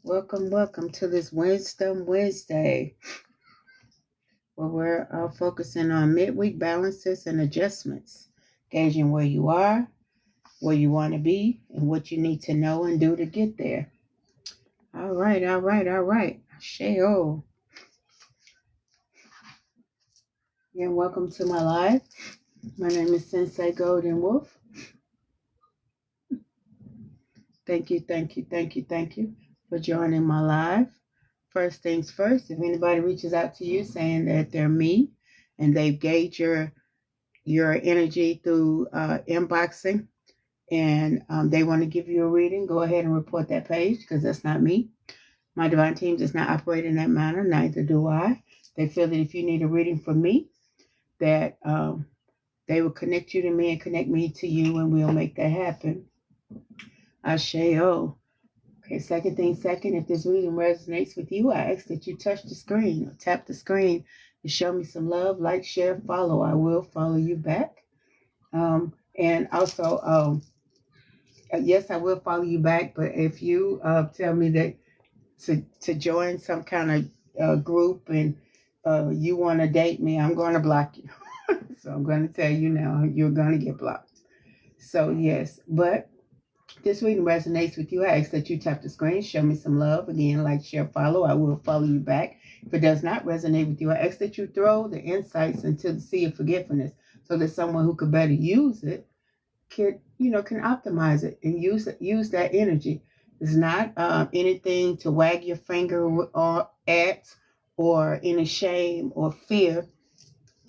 Welcome to this Wisdom Wednesday, where we're focusing on midweek balances and adjustments, gauging where you are, where you want to be, and what you need to know and do to get there. All right. Sheo. And welcome to my live. My name is Sensei Golden Wolf. Thank you for joining my live. First things first, if anybody reaches out to you saying that they're me and they've gauged your energy through inboxing and they want to give you a reading, go ahead and report that page because that's not me. My divine team does not operate in that manner, neither do I. They feel that if you need a reading from me, that they will connect you to me and connect me to you, and we'll make that happen. Asheo. Okay, second thing second, if this reading resonates with you, I ask that you touch the screen or tap the screen to show me some love, like, share, follow. I will follow you back. And also, yes, I will follow you back, but if you tell me that to join some kind of group and you want to date me, I'm going to block you. So I'm going to tell you now, you're going to get blocked. So yes, but this reading resonates with you, I ask that you tap the screen, show me some love. Again, like, share, follow. I will follow you back. If it does not resonate with you, I ask that you throw the insights into the sea of forgiveness so that someone who could better use it can optimize it and use that energy. It's not anything to wag your finger or at or any shame or fear.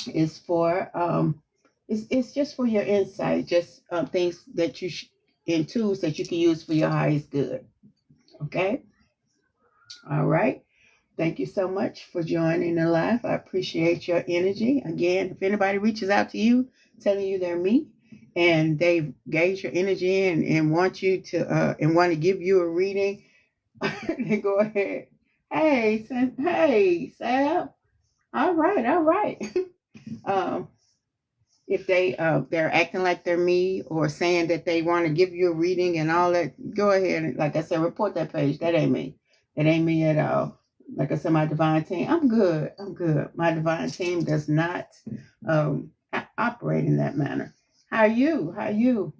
It's for it's just for your insight, just things that you and tools that you can use for your highest good. Okay. All right. Thank you so much for joining the live. I appreciate your energy. Again, if anybody reaches out to you telling you they're me and they gauge your energy and want you to and want to give you a reading, then go ahead. Hey, Sam. All right. um, if they're acting like they're me or saying that they want to give you a reading and all that, go ahead and, like I said, report that page. That ain't me. That ain't me at all. Like I said, my divine team, I'm good. My divine team does not operate in that manner. How are you?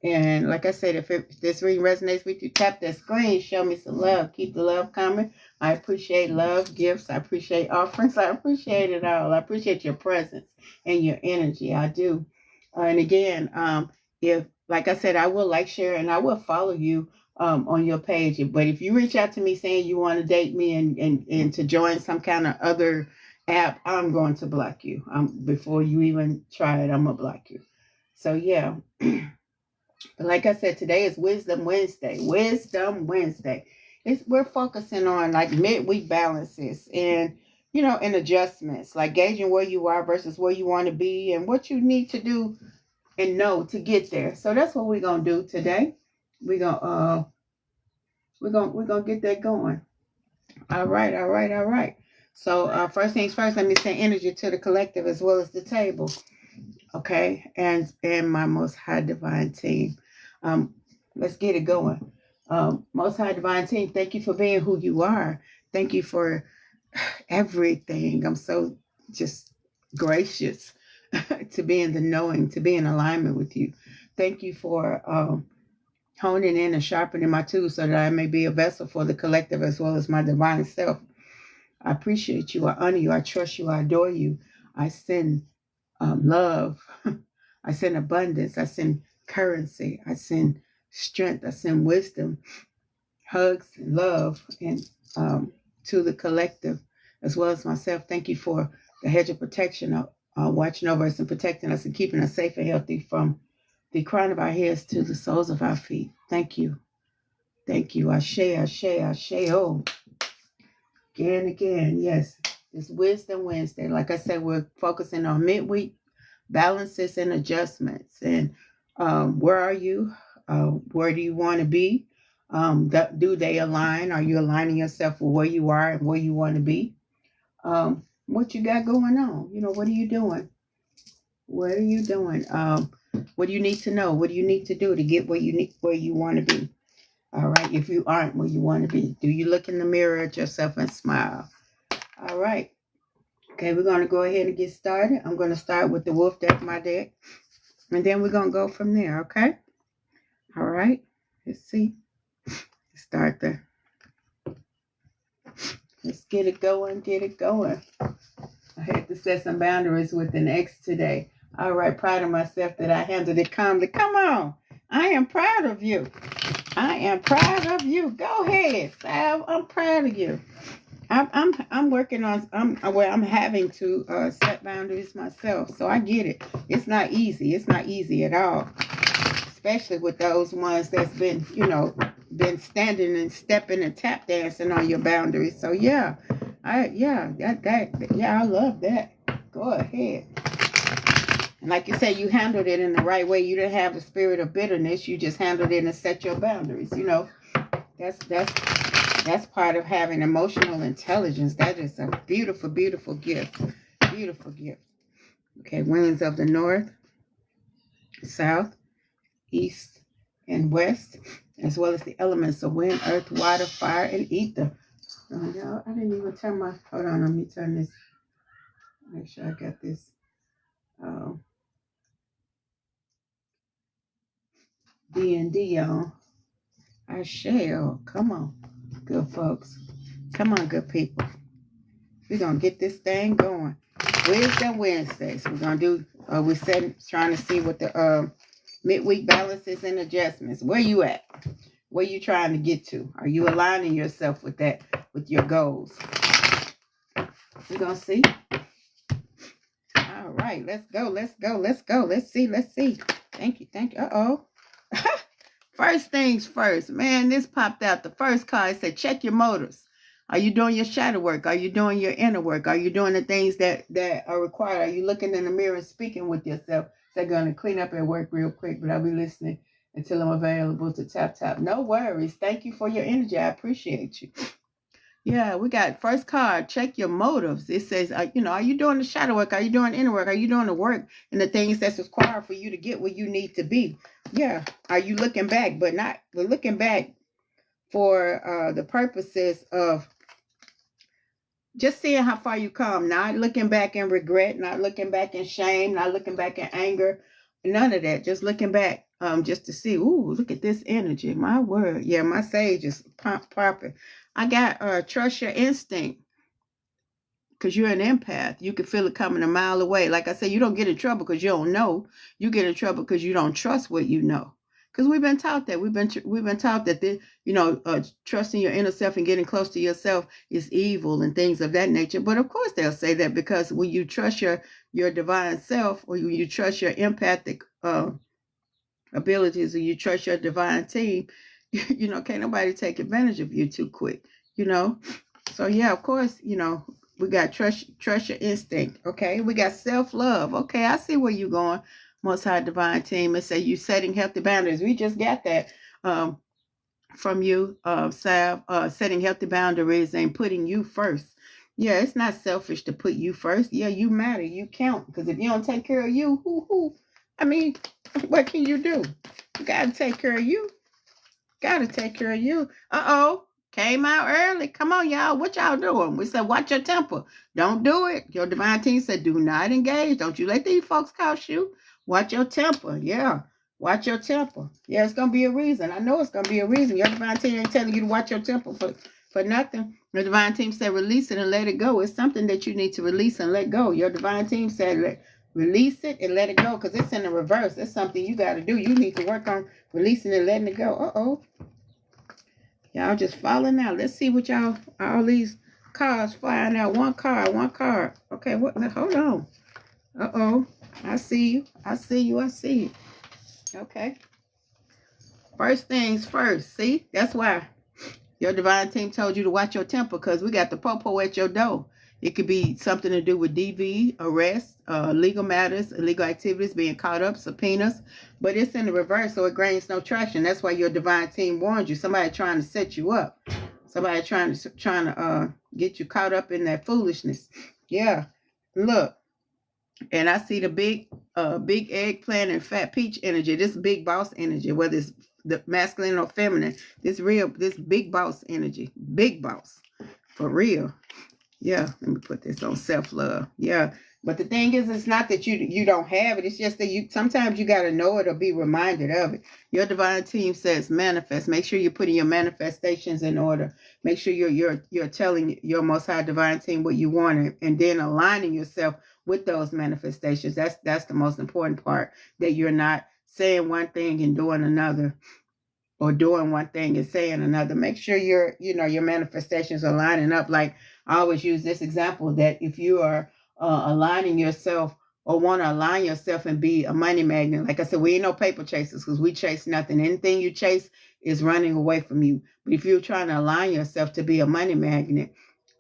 And like I said, if this reading resonates with you, tap that screen, show me some love. Keep the love coming. I appreciate love, gifts. I appreciate offerings. I appreciate it all. I appreciate your presence and your energy. I do. And again, if, like I said, I will like, share, and I will follow you on your page. But if you reach out to me saying you want to date me and to join some kind of other app, I'm going to block you. Before you even try it, I'm going to block you. So, yeah. But like I said, today is Wisdom Wednesday. We're focusing on like midweek balances and and adjustments, like gauging where you are versus where you want to be and what you need to do and know to get there. So that's what we're gonna do today. We're gonna get that going. All right. So first things first, let me send energy to the collective as well as the table. Okay, and my most high divine team. Let's get it going. Most high divine team, thank you for being who you are. Thank you for everything. I'm so just gracious to be in the knowing, to be in alignment with you. Thank you for honing in and sharpening my tools so that I may be a vessel for the collective as well as my divine self. I appreciate you. I honor you. I trust you. I adore you. I send love. I send abundance. I send currency. I send strength. I send wisdom, hugs, and love, and to the collective as well as myself. Thank you for the hedge of protection, watching over us and protecting us and keeping us safe and healthy from the crown of our heads to the soles of our feet. Thank you. Ashe. Oh, again. Yes, it's Wisdom Wednesday. Like I said, we're focusing on midweek balances and adjustments. And where are you? Where do you want to be? Do they align? Are you aligning yourself with where you are and where you want to be? What you got going on? What are you doing? What are you doing? What do you need to know? What do you need to do to get where you want to be? All right. If you aren't where you want to be, do you look in the mirror at yourself and smile? All right. Okay, we're going to go ahead and get started. I'm going to start with the wolf deck, my deck. And then we're going to go from there, okay? All right. Let's see. Start there. Let's get it going, get it going. I had to set some boundaries with an ex today. All right, proud of myself that I handled it calmly. Come on. I am proud of you. I am proud of you. Go ahead, Sal. I'm proud of you. I'm working on I'm having to set boundaries myself. So I get it. It's not easy. It's not easy at all. Especially with those ones that's been, been standing and stepping and tap dancing on your boundaries. So yeah. I love that. Go ahead. And like you say, you handled it in the right way. You didn't have the spirit of bitterness. You just handled it and set your boundaries. That's part of having emotional intelligence. That is a beautiful, beautiful gift. Beautiful gift. Okay, winds of the north, south, east, and west, as well as the elements of wind, earth, water, fire, and ether. Oh, no, I didn't even turn my, hold on, let me turn this, make sure I got this. D&D on. I shall. Come on, good folks. Come on, good people. We're going to get this thing going. Wisdom Wednesdays. We're going to do, we're trying to see what the midweek balances and adjustments. Where you at? Where you trying to get to? Are you aligning yourself with that, with your goals? We're going to see. All right, let's go. Let's see. Thank you. Uh-oh. First things first. Man, this popped out. The first card said, check your motives. Are you doing your shadow work? Are you doing your inner work? Are you doing the things that are required? Are you looking in the mirror and speaking with yourself? They're going to clean up and work real quick, but I'll be listening until I'm available to tap. No worries. Thank you for your energy. I appreciate you. Yeah, we got first card. Check your motives. It says, are you doing the shadow work? Are you doing inner work? Are you doing the work and the things that's required for you to get where you need to be? Yeah. Are you looking back, but looking back for the purposes of just seeing how far you come, not looking back in regret, not looking back in shame, not looking back in anger, none of that. Just looking back, just to see, ooh, look at this energy. My word. Yeah, my sage is popping. I got trust your instinct, because you're an empath. You can feel it coming a mile away. Like I said, you don't get in trouble because you don't know. You get in trouble because you don't trust what you know. Because we've been taught that. We've been taught that trusting your inner self and getting close to yourself is evil and things of that nature. But of course they'll say that, because when you trust your divine self, or when you trust your empathic abilities, or you trust your divine team, can't nobody take advantage of you too quick. So yeah, of course, we got trust your instinct. Okay, we got self-love. Okay, I see where you're going. Most High Divine Team, and say you setting healthy boundaries. We just got that from you, Sav. Setting healthy boundaries and putting you first. Yeah, it's not selfish to put you first. Yeah, you matter. You count. Because if you don't take care of you, what can you do? You gotta take care of you. Gotta take care of you. Uh-oh. Came out early. Come on, y'all. What y'all doing? We said, watch your temper. Don't do it. Your divine team said, do not engage. Don't you let these folks cost you. Watch your temper. Yeah. Watch your temper. Yeah, it's going to be a reason. I know it's going to be a reason. Your divine team ain't telling you to watch your temper for nothing. Your divine team said, release it and let it go. It's something that you need to release and let go. Your divine team said, release it and let it go, because it's in the reverse. It's something you got to do. You need to work on releasing and letting it go. Uh-oh. Y'all just falling out. Let's see what y'all, all these cards flying out. One card. Okay, what? Hold on. Uh-oh. I see you. Okay. First things first. See? That's why your divine team told you to watch your temper, because we got the popo at your door. It could be something to do with DV, arrest, legal matters, illegal activities, being caught up, subpoenas. But it's in the reverse, so it gains no traction. That's why your divine team warned you. Somebody trying to set you up. Somebody trying to get you caught up in that foolishness. Yeah. Look. And I see the big eggplant and fat peach energy. This big boss energy, whether it's the masculine or feminine. This big boss energy, big boss, for real. Yeah, let me put this on self-love. Yeah. But the thing is, it's not that you don't have it. It's just that you sometimes you got to know it or be reminded of it. Your divine team says manifest. Make sure you're putting your manifestations in order. Make sure you're telling your most high divine team what you want, and then aligning yourself with those manifestations. That's the most important part, that you're not saying one thing and doing another, or doing one thing and saying another. Make sure your manifestations are lining up. Like I always use this example, that if you are aligning yourself or want to align yourself and be a money magnet, like I said, we ain't no paper chasers, because we chase nothing. Anything you chase is running away from you. But if you're trying to align yourself to be a money magnet,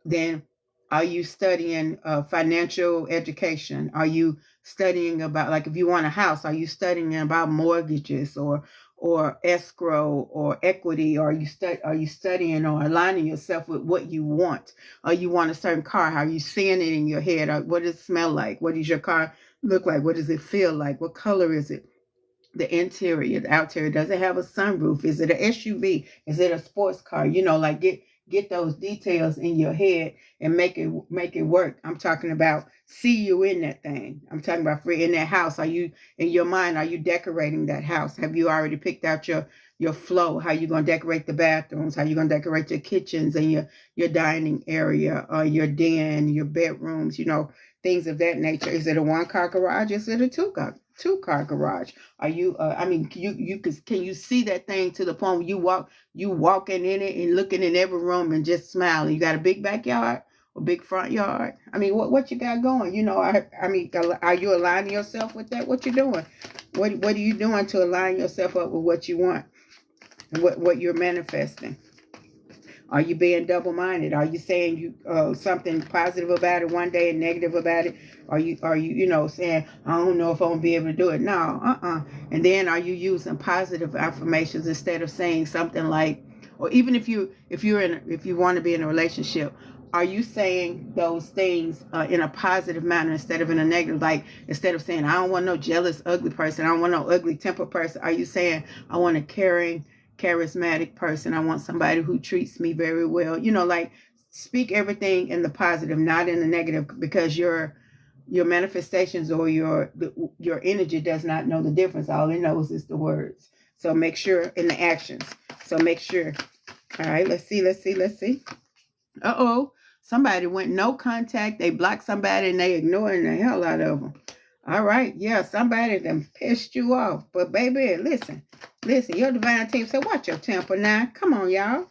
then are you studying financial education? Are you studying about, like, if you want a house, are you studying about mortgages or escrow or equity? Or are you studying or aligning yourself with what you want? Or you want a certain car? How are you seeing it in your head? Or what does it smell like? What does your car look like? What does it feel like? What color is it? The interior, the outerior, does it have a sunroof? Is it an SUV? Is it a sports car? Like get those details in your head and make it work. I'm talking about see you in that thing. I'm talking about in that house. Are you in your mind? Are you decorating that house? Have you already picked out your flow? How you gonna decorate the bathrooms? How you gonna decorate your kitchens and your dining area, or your den, your bedrooms? Things of that nature. Is it a 1-car garage? Is it a two-car garage? Are you can you see that thing to the point where you walking in it and looking in every room and just smiling? You got a big backyard or big front yard? What you got going? Are you aligning yourself with that? What you doing? What are you doing to align yourself up with what you want and what you're manifesting? Are you being double-minded? Are you saying something positive about it one day and negative about it? Are you saying, I don't know if I'm gonna be able to do it? No, And then are you using positive affirmations instead of saying something like, or even if you want to be in a relationship, are you saying those things in a positive manner instead of in a negative? Like, instead of saying, I don't want no jealous, ugly person, I don't want no ugly temper person, are you saying, I want a caring, charismatic person, I want somebody who treats me very well? Like, speak everything in the positive, not in the negative, because your manifestations or your energy does not know the difference. All it knows is the words. So make sure in the actions. So make sure. All right, let's see. Somebody went no contact. They blocked somebody and they ignoring the hell out of them. All right, yeah, somebody done pissed you off. But baby, listen, your divine team said, watch your temper now. Come on, y'all.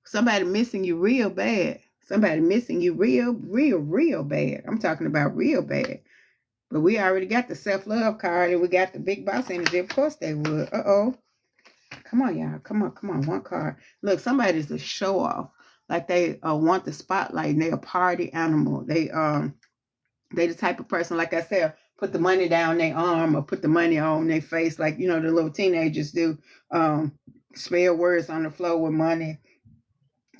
Somebody missing you real bad. Somebody missing you real bad. I'm talking about real bad. But we already got the self-love card and we got the big boss energy. Of course they would. Come on, y'all. Come on. One card. Look, somebody's a show off. Like they want the spotlight and they're a party animal. They the type of person, like I said, put the money down their arm or put the money on their face, like the little teenagers do. Spare words on the floor with money,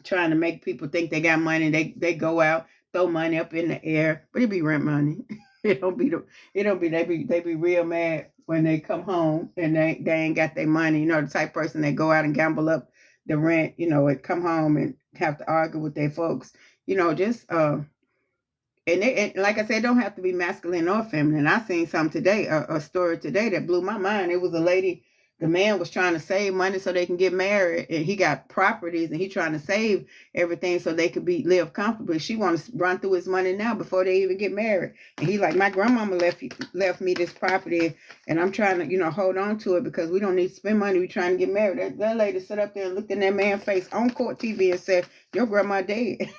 trying to make people think they got money. They go out, throw money up in the air, but it be rent money. They be real mad when they come home and they ain't got their money. The type of person that go out and gamble up the rent, and come home and have to argue with their folks. Just and like I said, don't have to be masculine or feminine. I seen something today, a story today that blew my mind. It was a lady. The man was trying to save money so they can get married, and he got properties, and he trying to save everything so they could live comfortably. She wants to run through his money now before they even get married. And he like, my grandmama left me this property, and I'm trying to hold on to it because we don't need to spend money. We trying to get married. That lady sat up there and looked in that man's face on court TV and said, "Your grandma dead.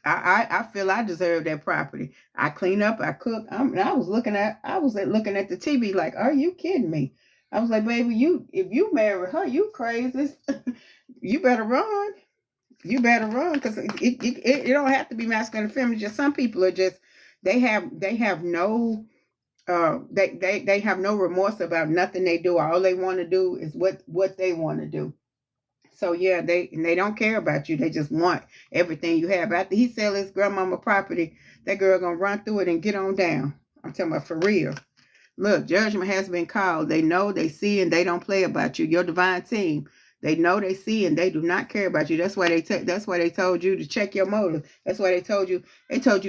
I feel I deserve that property. I clean up, I cook." I was looking at the TV like, are you kidding me? I was like, baby, if you marry her, you crazy. You better run. Because it don't have to be masculine and feminine. Just some people are just, they have no they have no remorse about nothing they do. All they want to do is what they want to do. So yeah, they don't care about you. They just want everything you have. After he sell his grandmama property, that girl gonna run through it and get on down. I'm talking about for real. Look, judgment has been called. They know, they see, and they don't play about you. Your divine team. They know, they see, and they do not care about you. That's why they told you to check your motives. That's why they told you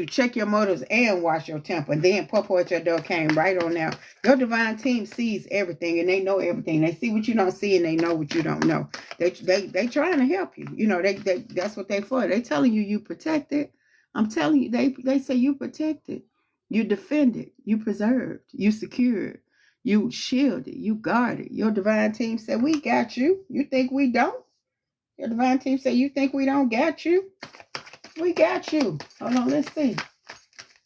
check your motives and watch your temper. And then Popo at your door came right on now. Your divine team sees everything and they know everything. They see what you don't see and they know what you don't know. They trying to help you. You know, they that's what they for. They telling you protected. I'm telling you, they say you protected. You defended, you preserved, you secured, you shielded, you guarded. Your divine team said, we got you. You think we don't? Your divine team said, you think we don't got you? We got you. Hold on, let's see.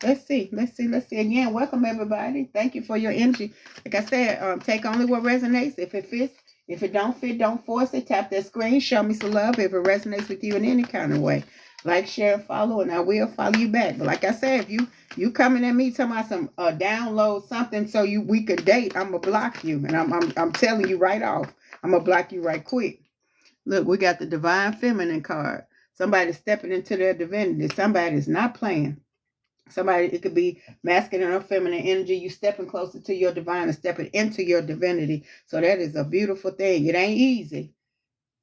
Let's see. Again, welcome everybody. Thank you for your energy. Like I said, take only what resonates. If it fits, if it don't fit, don't force it. Tap that screen. Show me some love if it resonates with you in any kind of way. Like, share, and follow, and I will follow you back. But like I said, if you coming at me talking about some download something so we could date, I'm gonna block you, and I'm telling you right off, I'm gonna block you right quick. Look, we got the divine feminine card. Somebody stepping into their divinity. Somebody's not playing. Somebody, it could be masculine or feminine energy. You stepping closer to your divine and stepping into your divinity. So that is a beautiful thing. It ain't easy.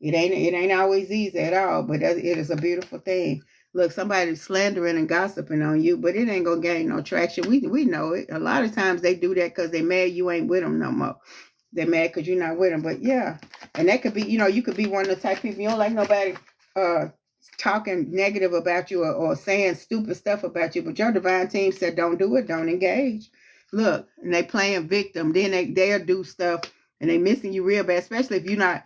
It ain't always easy at all, but it is a beautiful thing. Look, somebody's slandering and gossiping on you, but it ain't gonna gain no traction. We know it. A lot of times they do that because they mad you ain't with them no more. They're mad because you're not with them. But yeah, and that could be, you could be one of the type of people you don't like nobody talking negative about you or saying stupid stuff about you. But your divine team said, don't do it, don't engage. Look, and they playing victim. Then they'll do stuff and they missing you real bad, especially if you're not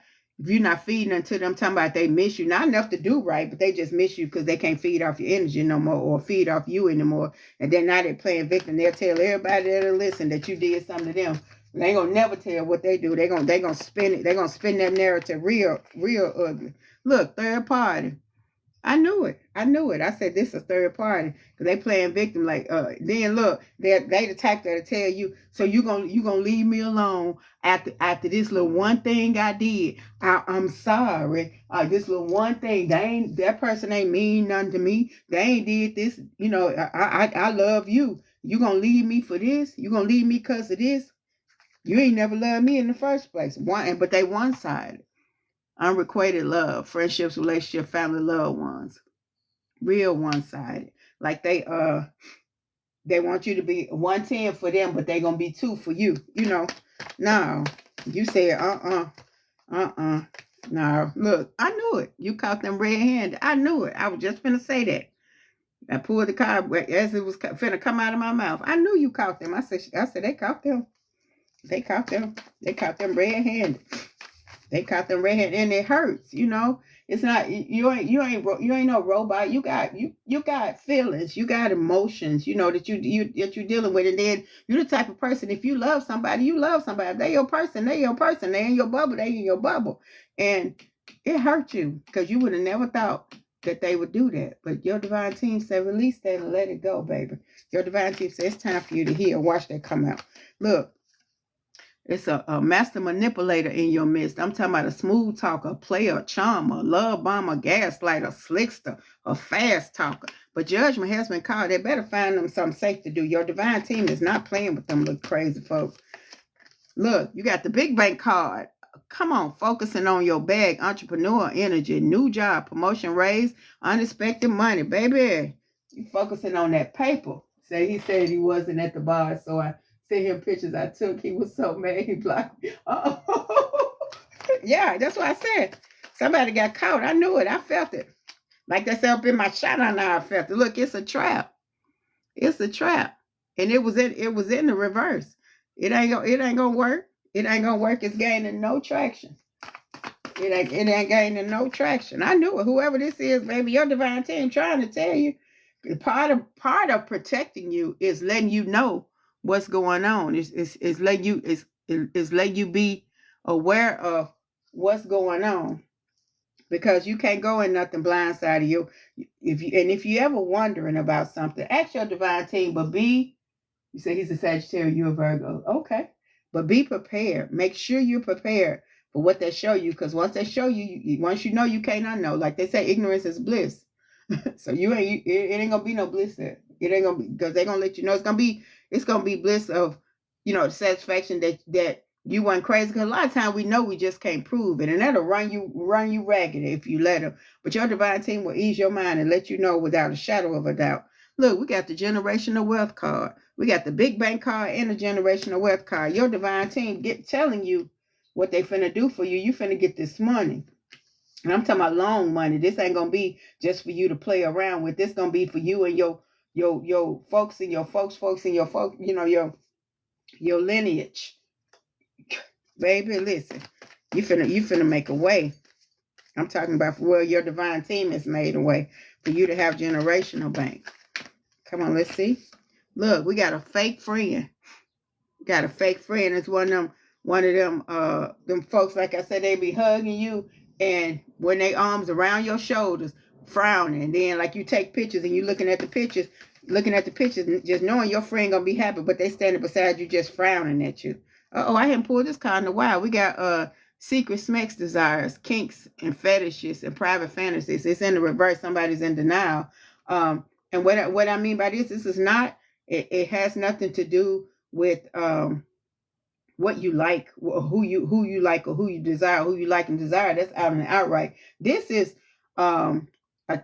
feeding into them, talking about they miss you. Not enough to do right, but they just miss you because they can't feed off your energy no more or feed off you anymore. And then now they're playing victim. They'll tell everybody that'll listen that you did something to them. They ain't gonna never tell what they do. They gonna spin it. They're gonna spin that narrative real ugly. Look, third party. I knew it. I said this is a third party because they playing victim. Like then look, they the type that'll tell you. So you gonna leave me alone after this little one thing I did. I'm sorry. This little one thing. That person ain't mean nothing to me. They ain't did this. I love you. You gonna leave me for this? You gonna leave me because of this? You ain't never loved me in the first place. But they one-sided. Unrequited love, friendships, relationship, family, loved ones. Real one-sided. Like they want you to be 110 for them, but they gonna be 2 for you. No. You said no. Look, I knew it. You caught them red-handed. I knew it. I was just finna say that. I pulled the card as it was finna come out of my mouth. I knew you caught them. I said they caught them. They caught them red-handed. They caught them red-handed, and it hurts. It's not you ain't no robot. You got feelings. You got emotions. That you're dealing with, and then you're the type of person. If you love somebody, you love somebody. If they your person. They your person. They in your bubble. They in your bubble, and it hurt you because you would have never thought that they would do that. But your divine team said, release that and let it go, baby. Your divine team said, it's time for you to heal. Watch that come out. Look. It's a master manipulator in your midst. I'm talking about a smooth talker, player, charmer, love bomber, gaslighter, slickster, a fast talker. But judgment has been called. They better find them something safe to do. Your divine team is not playing with them little crazy folks. Look, you got the big bank card. Come on, focusing on your bag, entrepreneur energy, new job, promotion, raise, unexpected money. Baby, you focusing on that paper. He said he wasn't at the bar, so I sent him pictures I took. He was so mad he blocked me. Yeah, that's what I said. Somebody got caught. I knew it. I felt it. Like they said up in my shot, I know I felt it. Look, it's a trap. It's a trap. And it was in the reverse. It ain't gonna work. It ain't gonna work. It's gaining no traction. It ain't gaining no traction. I knew it. Whoever this is, baby, your divine team trying to tell you. Part of protecting you is letting you know what's going on. Is letting you be aware of what's going on, because you can't go in nothing blindsided. If you ever wondering about something, ask your divine team. But you say he's a Sagittarius, you're a Virgo. Okay, but be prepared. Make sure you're prepared for what they show you, because once they show you, once you know, you can't unknow. Like they say, ignorance is bliss. So it ain't gonna be no bliss there. It ain't gonna be, because they're gonna let you know it's gonna be bliss of, the satisfaction that you weren't crazy. Because a lot of times we know we just can't prove it, and that'll run you ragged if you let them. But your divine team will ease your mind and let you know without a shadow of a doubt. Look, we got the generational wealth card. We got the big bank card and the generational wealth card. Your divine team telling you what they finna do for you. You finna get this money. And I'm talking about long money. This ain't gonna be just for you to play around with. This gonna be for you and your folks and your folks and your folk, your lineage. Baby, listen. You finna make a way. I'm talking about where your divine team has made a way for you to have generational bank. Come on, let's see. Look, we got a fake friend. Got a fake friend. It's one of them folks, like I said, they be hugging you, and when they arms around your shoulders, frowning. And then like you take pictures and you looking at the pictures, just knowing your friend gonna be happy, but they standing beside you just frowning at you. I hadn't pulled this card in a while. We got secret smacks, desires, kinks, and fetishes, and private fantasies. It's in the reverse. Somebody's in denial. And what I mean by this is not. It has nothing to do with what you like, who you like, or who you desire, who you like and desire. That's out and outright. This is a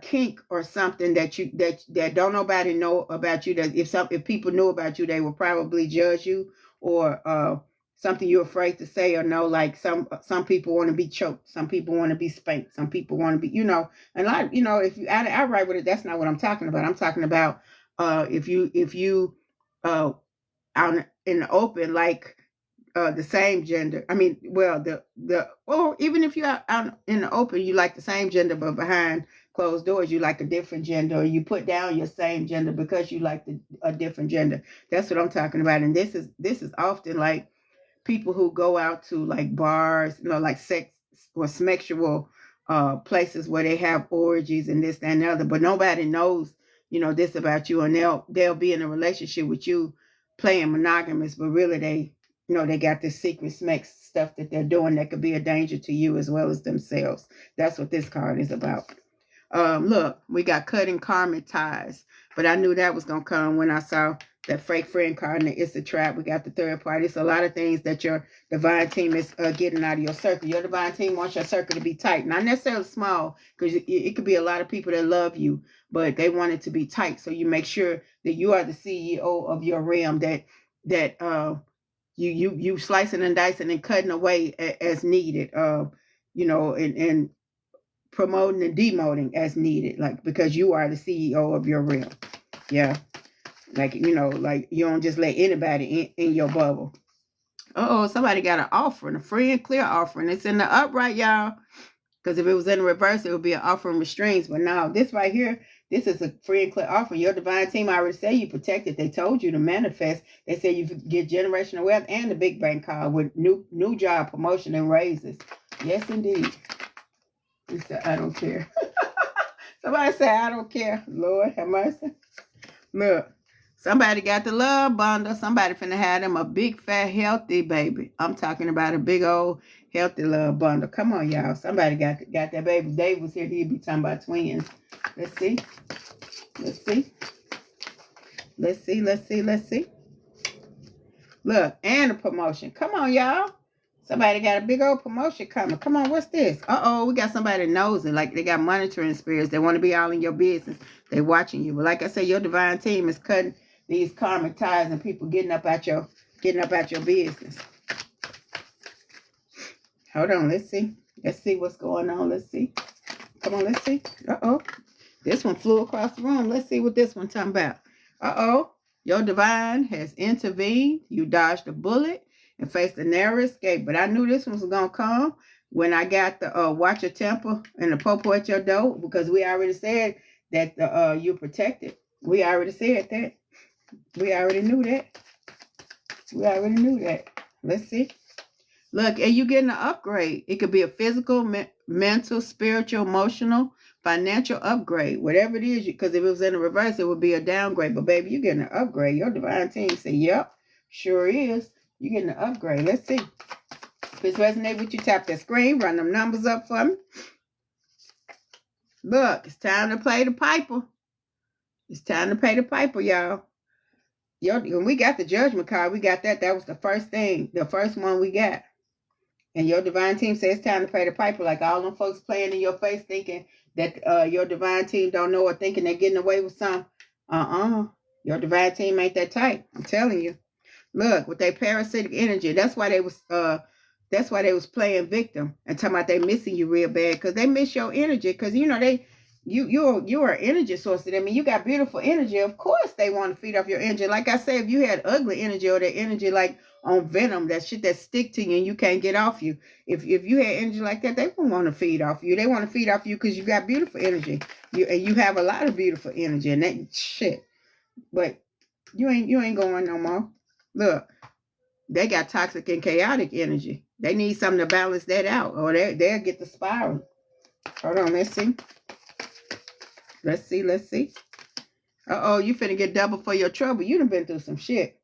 kink or something that don't nobody know about you. That if people knew about you, they would probably judge you, or something you're afraid to say or know. Like some people want to be choked, some people want to be spanked, some people want to be, and like, if you outright with it, that's not what I'm talking about. I'm talking about if you out in the open, like the same gender. I mean, well, or even if you're out in the open, you like the same gender, but behind closed doors, you like a different gender, or you put down your same gender because you like a different gender. That's what I'm talking about. And this is often like people who go out to like bars, like sex or sexual places where they have orgies and this, that, and the other, but nobody knows, this about you, and they'll be in a relationship with you playing monogamous, but really they got this secret sex stuff that they're doing that could be a danger to you as well as themselves. That's what this card is about. Look, we got cutting karmic ties, but I knew that was going to come when I saw that fake friend card, and it's a trap. We got the third party. It's a lot of things that your divine team is getting out of your circle. Your divine team wants your circle to be tight, not necessarily small, because it could be a lot of people that love you, but they want it to be tight. So you make sure that you are the CEO of your realm, that you slicing and dicing and cutting away as needed, and promoting and demoting as needed, like, because you are the CEO of your realm. Yeah. Like, like you don't just let anybody in your bubble. Somebody got an offering, a free and clear offering. It's in the upright, y'all. Because if it was in the reverse, it would be an offering with strings. But now, this right here, this is a free and clear offering. Your divine team already said you protected. They told you to manifest. They said you get generational wealth and the big bank card with new job, promotion, and raises. Yes, indeed. He said, I don't care. Somebody said, I don't care. Lord have mercy. Look. Somebody got the love bundle. Somebody finna have them a big, fat, healthy baby. I'm talking about a big, old, healthy love bundle. Come on, y'all. Somebody got that baby. If Dave was here, he'd be talking about twins. Let's see. Let's see. Let's see. Let's see. Let's see. Look, and a promotion. Come on, y'all. Somebody got a big old promotion coming. Come on, what's this? We got somebody that knows it. Like, they got monitoring spirits. They want to be all in your business. They watching you. But like I said, your divine team is cutting these karmic ties and people getting up out your business. Hold on, let's see. Let's see what's going on. Let's see. Come on, let's see. This one flew across the room. Let's see what this one talking about. Your divine has intervened. You dodged a bullet and faced a narrow escape. But I knew this one was gonna come when I got the watch your temper and the popo at your door, because we already said that you're protected. We already said that. We already knew that. Let's see. Look, and you getting an upgrade. It could be a physical, mental, spiritual, emotional, financial upgrade. Whatever it is, because if it was in the reverse, it would be a downgrade. But baby, you're getting an upgrade. Your divine team say, yep, sure is. You're getting an upgrade. Let's see. If it's resonating with you, tap that screen. Run them numbers up for me. Look, it's time to play the piper. It's time to pay the piper, y'all. When we got the judgment card, we got that. That was the first thing, the first one we got. And your divine team says it's time to pay the piper. Like all them folks playing in your face thinking that your divine team don't know or thinking they're getting away with something. Your divine team ain't that type. I'm telling you. Look, with their parasitic energy, that's why they was playing victim and talking about they missing you real bad, because they miss your energy, because you're an energy source to them. I mean, you got beautiful energy. Of course they want to feed off your energy. Like I said, if you had ugly energy or that energy like on venom, that shit that stick to you and you can't get off you. If you had energy like that, they wouldn't want to feed off you. They want to feed off you because you got beautiful energy. You have a lot of beautiful energy and that shit. But you ain't going no more. Look, they got toxic and chaotic energy. They need something to balance that out, or they'll get the spiral. Hold on, let's see. Let's see. Uh-oh, you finna get double for your trouble. You done been through some shit.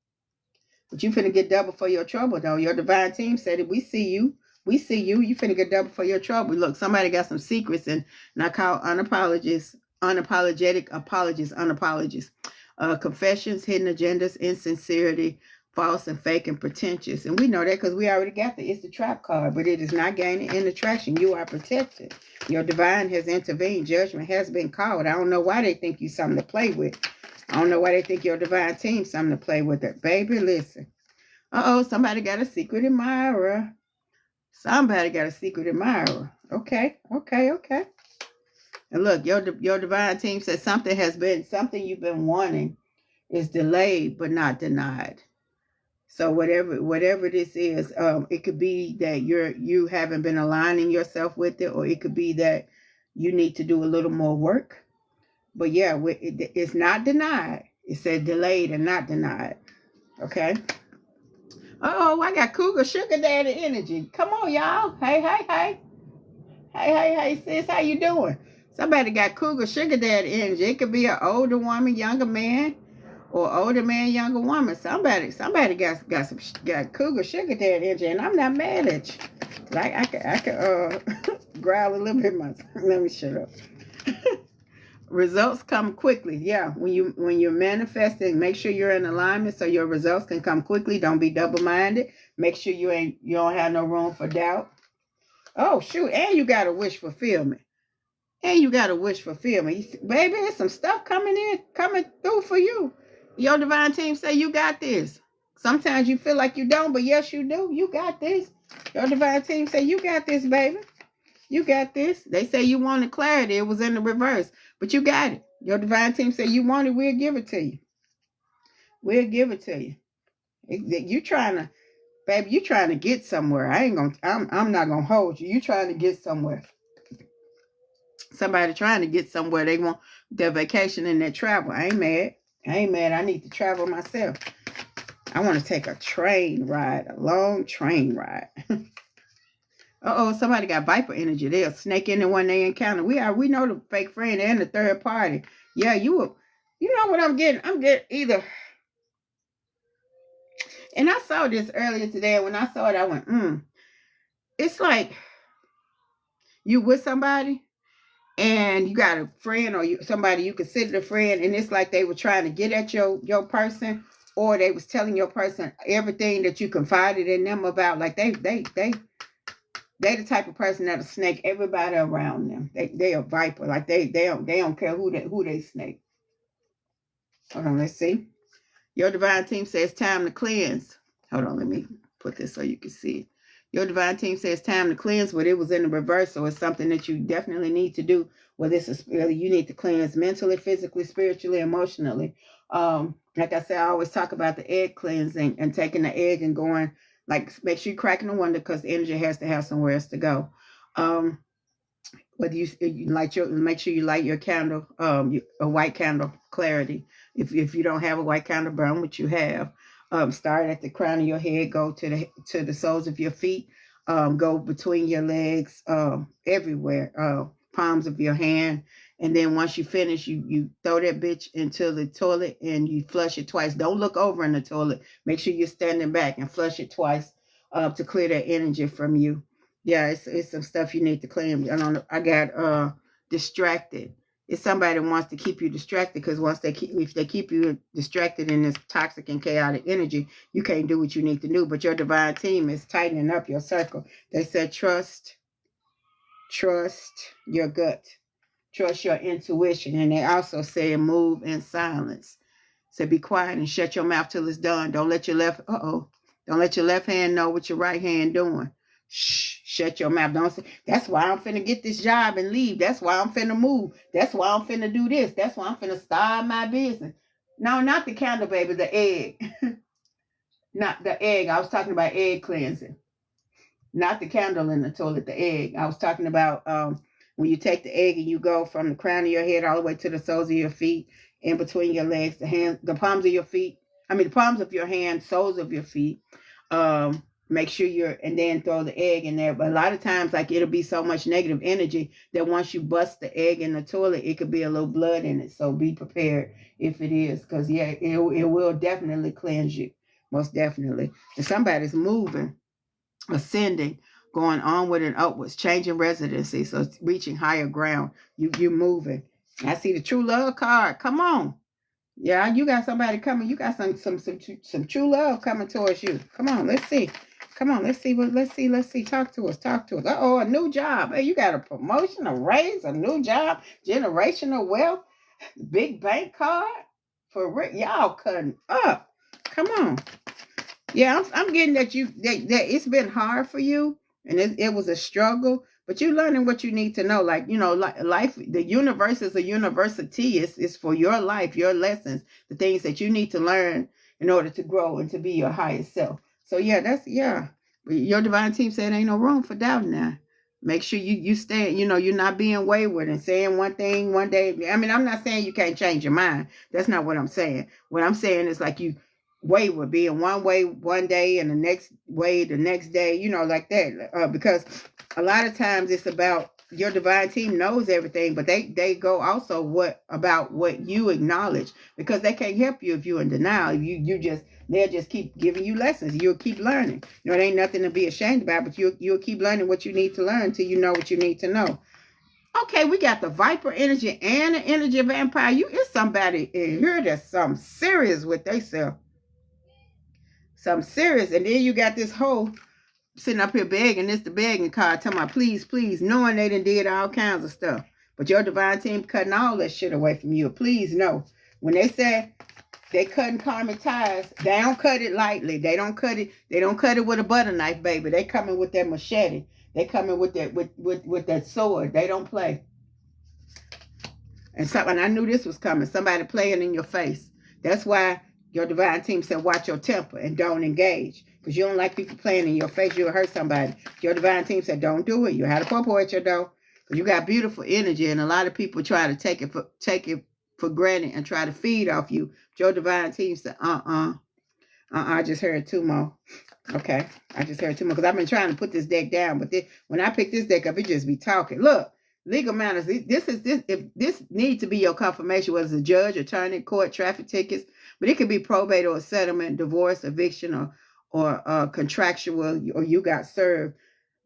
But you finna get double for your trouble, though. Your divine team said it. We see you. We see you. You finna get double for your trouble. Look, somebody got some secrets, and I call unapologetic apologies. Confessions, hidden agendas, insincerity, false and fake and pretentious. And we know that because we already got it's the trap card, but it is not gaining in attraction. You are protected. Your divine has intervened. Judgment has been called. I don't know why they think you something to play with. I don't know why they think your divine team something to play with. It. Baby, listen. Uh-oh, somebody got a secret admirer. Somebody got a secret admirer. Okay. And look, your divine team says something you've been wanting is delayed but not denied. So whatever this is, it could be that you haven't been aligning yourself with it, or it could be that you need to do a little more work. But yeah, it's not denied. It said delayed and not denied. Okay. Oh, I got cougar sugar daddy energy. Come on, y'all. Hey, sis, how you doing? Somebody got cougar sugar daddy energy. It could be an older woman, younger man, or older man, younger woman. Somebody got cougar sugar daddy energy, and I'm not mad at you. Like I could growl a little bit myself. Let me shut up. Results come quickly. Yeah, when you're manifesting, make sure you're in alignment so your results can come quickly. Don't be double-minded. Make sure you don't have no room for doubt. Oh shoot, and you got a wish fulfillment. Baby, there's some stuff coming through for you. Your divine team say you got this. Sometimes you feel like you don't, but yes, you do. You got this. Your divine team say you got this, baby. You got this. They say you wanted clarity. It was in the reverse, but you got it. Your divine team say you want it. We'll give it to you. You trying to get somewhere. I'm not gonna hold you. You trying to get somewhere. Somebody trying to get somewhere. They want their vacation and their travel. I ain't mad. I need to travel myself. I want to take a long train ride. Uh-oh, somebody got viper energy. They'll snake in the one they encounter. We know the fake friend and the third party. Yeah, you know what I'm getting? I'm getting either. And I saw this earlier today, and when I saw it, I went, It's like you with somebody, and you got a friend or somebody you consider a friend, and it's like they were trying to get at your person, or they was telling your person everything that you confided in them about. Like they the type of person that'll snake everybody around them. They a viper. Like they don't care who they snake. Hold on, let's see. Your divine team says time to cleanse. Hold on, let me put this so you can see it. Your divine team says time to cleanse, but it was in the reverse, so it's something that you definitely need to do. Whether you need to cleanse mentally, physically, spiritually, emotionally. Like I said, I always talk about the egg cleansing and taking the egg and going, like, make sure you're cracking the window because the energy has to have somewhere else to go. Whether you make sure you light your candle, a white candle, clarity. If you don't have a white candle, burn what you have. Start at the crown of your head, go to the soles of your feet, go between your legs, everywhere, palms of your hand. And then once you finish, you throw that bitch into the toilet and you flush it twice. Don't look over in the toilet. Make sure you're standing back and flush it twice to clear that energy from you. Yeah, it's some stuff you need to clean. I got distracted. it's somebody that wants to keep you distracted, because if they keep you distracted in this toxic and chaotic energy, you can't do what you need to do. But your divine team is tightening up your circle. They said trust your gut, trust your intuition, and they also say move in silence. So be quiet and shut your mouth till it's done. Don't let your left hand know what your right hand doing. Shh, shut your mouth. Don't say, that's why I'm finna get this job and leave. That's why I'm finna move. That's why I'm finna do this. That's why I'm finna start my business. No, not the candle, baby, the egg. Not the egg. I was talking about egg cleansing. Not the candle in the toilet, the egg. I was talking about when you take the egg and you go from the crown of your head all the way to the soles of your feet, in between your legs, the palms of your feet. The palms of your hand, soles of your feet. Make sure and then throw the egg in there. But a lot of times, like, it'll be so much negative energy that once you bust the egg in the toilet, it could be a little blood in it. So be prepared if it is, because it will definitely cleanse you, most definitely. And somebody's moving, ascending, going onward and upwards, changing residency, so it's reaching higher ground. You're moving. I see the true love card. Come on. Yeah, you got somebody coming. You got some true love coming towards you. Come on, let's see. Come on, let's see. Talk to us. Uh-oh, a new job. Hey, you got a promotion, a raise, a new job, generational wealth, big bank card. For real, y'all cutting up. Come on. Yeah, I'm getting that it's been hard for you, and it was a struggle, but you're learning what you need to know. Like, life, the universe is a university. It's for your life, your lessons, the things that you need to learn in order to grow and to be your highest self. So yeah. Your divine team said ain't no room for doubt now. Make sure you stay, you're not being wayward and saying one thing one day. I'm not saying you can't change your mind. That's not what I'm saying. What I'm saying is, like, you wayward, being one way one day and the next way the next day, like that. Because a lot of times it's about your divine team knows everything, but they go also about what you acknowledge, because they can't help you if you're in denial. They'll just keep giving you lessons. You'll keep learning. It ain't nothing to be ashamed about, but you'll keep learning what you need to learn till you know what you need to know. Okay, we got the Viper energy and the energy of Vampire. It's somebody in here that's something serious with themselves. Something serious. And then you got this whole sitting up here begging. It's the begging card, talking about please, knowing they done did all kinds of stuff. But your divine team cutting all that shit away from you. Please know. When they say they cutting karmic ties, they don't cut it lightly. They don't cut it with a butter knife, baby. They coming with that machete. They coming with that with that sword. They don't play. And I knew this was coming. Somebody playing in your face. That's why your divine team said watch your temper and don't engage. Because you don't like people playing in your face. You'll hurt somebody. Your divine team said don't do it. You had a popo at your door. Because you got beautiful energy, and a lot of people try to take it for granted and try to feed off you. Your divine team said I just heard two more. Okay, I just heard two more, because I've been trying to put this deck down, but when I pick this deck up, it just be talking. Look, legal matters. If this needs to be your confirmation, whether it's a judge, attorney, court, traffic tickets, but it could be probate or a settlement, divorce, eviction, or contractual, or you got served.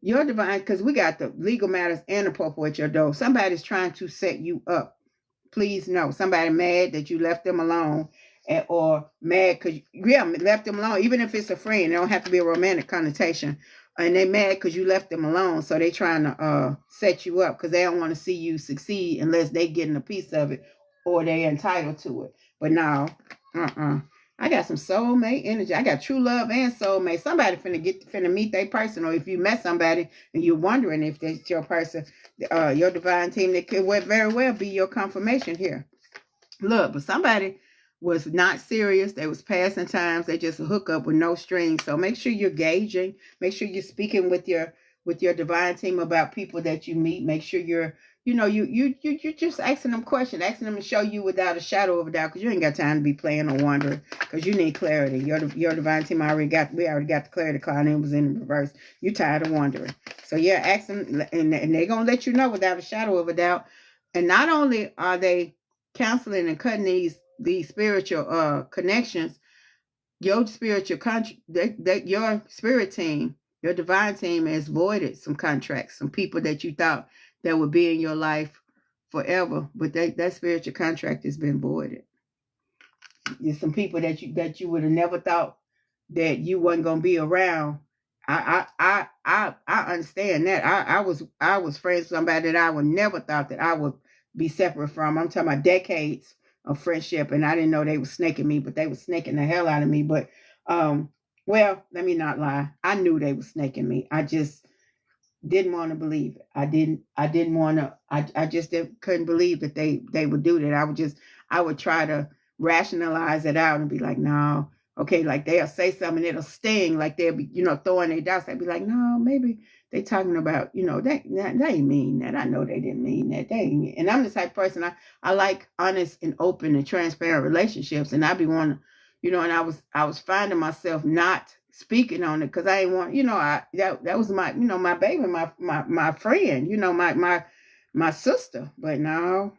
Your divine, because we got the legal matters and the popo at your door. Somebody's trying to set you up. Please know. Somebody mad that you left them alone, or mad because left them alone. Even if it's a friend, it don't have to be a romantic connotation. And they mad because you left them alone, so they trying to set you up because they don't want to see you succeed unless they getting a piece of it or they entitled to it. But no, I got some soulmate energy. I got true love and soulmate. Somebody finna meet their person, or if you met somebody and you're wondering if that's your person, your divine team, that could very well be your confirmation here. Look, but somebody was not serious. They was passing times. They just hook up with no strings. So make sure you're gauging. Make sure you're speaking with your divine team about people that you meet. Make sure you're just asking them questions, asking them to show you without a shadow of a doubt, because you ain't got time to be playing or wondering, because you need clarity. Your divine team we already got the clarity card, and it was in reverse. You tired of wondering. So yeah, ask them, and they're going to let you know without a shadow of a doubt. And not only are they counseling and cutting these spiritual connections, your spiritual your spirit team, your divine team has voided some contracts, some people that you thought that would be in your life forever, but that spiritual contract has been voided. There's some people that you would have never thought that you wasn't gonna be around. I understand that. I was friends with somebody that I would never thought that I would be separate from. I'm talking about decades of friendship, and I didn't know they were snaking me, but they were snaking the hell out of me. But well, let me not lie. I knew they were snaking me. I just didn't want to believe it. I didn't want to. I just couldn't believe that they would do that. I would try to rationalize it out and be like, no, okay, like they'll say something, it'll sting, like they'll be, throwing their doubts. I'd be like, no, maybe they talking about, they ain't mean that. I know they didn't mean that. They ain't mean. And I'm the type of person, I like honest and open and transparent relationships, and I'd be wanting, and I was finding myself not speaking on it because I ain't want, that was my, my baby, my friend, my sister. But no,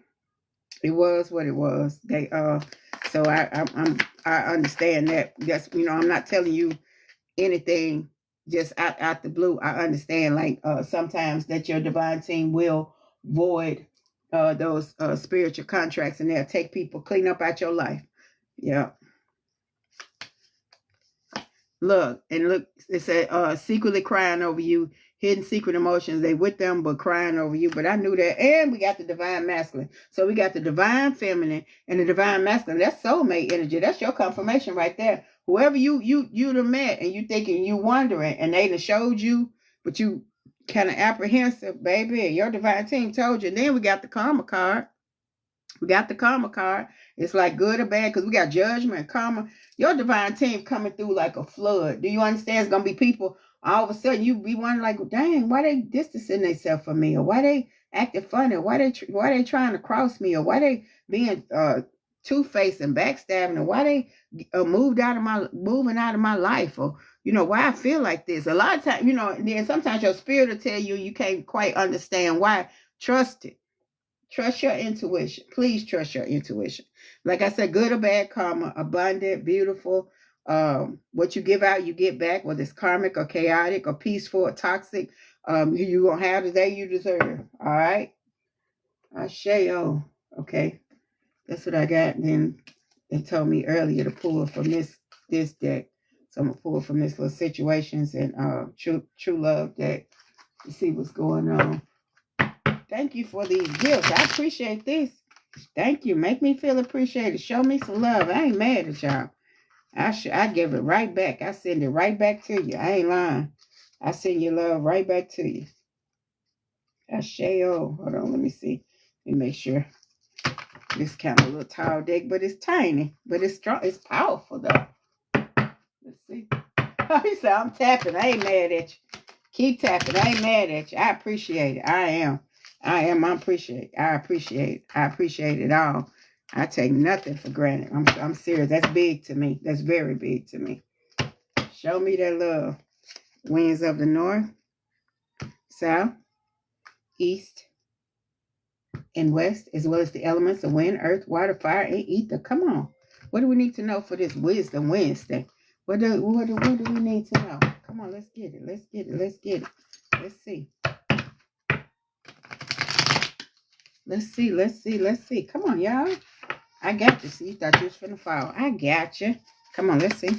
it was what it was. They so I understand that. That's, I'm not telling you anything just out the blue. I understand, like, sometimes that your divine team will void those spiritual contracts, and they'll take people clean up out your life. Yeah. Look, it said secretly crying over you, hidden secret emotions. They with them, but crying over you. But I knew that. And we got the divine masculine. So we got the divine feminine and the divine masculine. That's soulmate energy. That's your confirmation right there. Whoever you done met and you thinking, you wondering, and they done showed you, but you kind of apprehensive, baby. Your divine team told you. And then we got the karma card. It's like good or bad, because we got judgment and karma. Your divine team coming through like a flood. Do you understand? It's going to be people, all of a sudden, you be wondering, like, dang, why they distancing themselves from me? Or why they acting funny? Why they trying to cross me? Or why they being two-faced and backstabbing? Or why they moving out of my life? Or, why I feel like this? A lot of times, and then sometimes your spirit will tell you can't quite understand why. Trust it. Trust your intuition. Please trust your intuition. Like I said, good or bad karma, abundant, beautiful. What you give out, you get back, whether it's karmic or chaotic or peaceful or toxic. You're going to have the day you deserve. All right? Asheo. Okay. That's what I got. And then they told me earlier to pull from this deck. So I'm going to pull from this little situations and true love deck to see what's going on. Thank you for these gifts. I appreciate this. Thank you. Make me feel appreciated. Show me some love. I ain't mad at y'all. I give it right back. I send it right back to you. I ain't lying. I send your love right back to you. Asheo. Hold on. Let me see. Let me make sure. This kind of a little tall deck, but it's tiny. But it's strong. It's powerful, though. Let's see. He said, I'm tapping. I ain't mad at you. Keep tapping. I ain't mad at you. I appreciate it. I am. I appreciate it all. I take nothing for granted. I'm serious. That's big to me. That's very big to me. Show me that love. Winds of the north, south, east, and west, as well as the elements of wind, earth, water, fire, and ether. Come on. What do we need to know for this Wisdom Wednesday? What do we need to know? Come on, let's get it. Let's see. Let's see. Come on, y'all. I got you. See, you thought you was finna fall. I got you. Come on, let's see.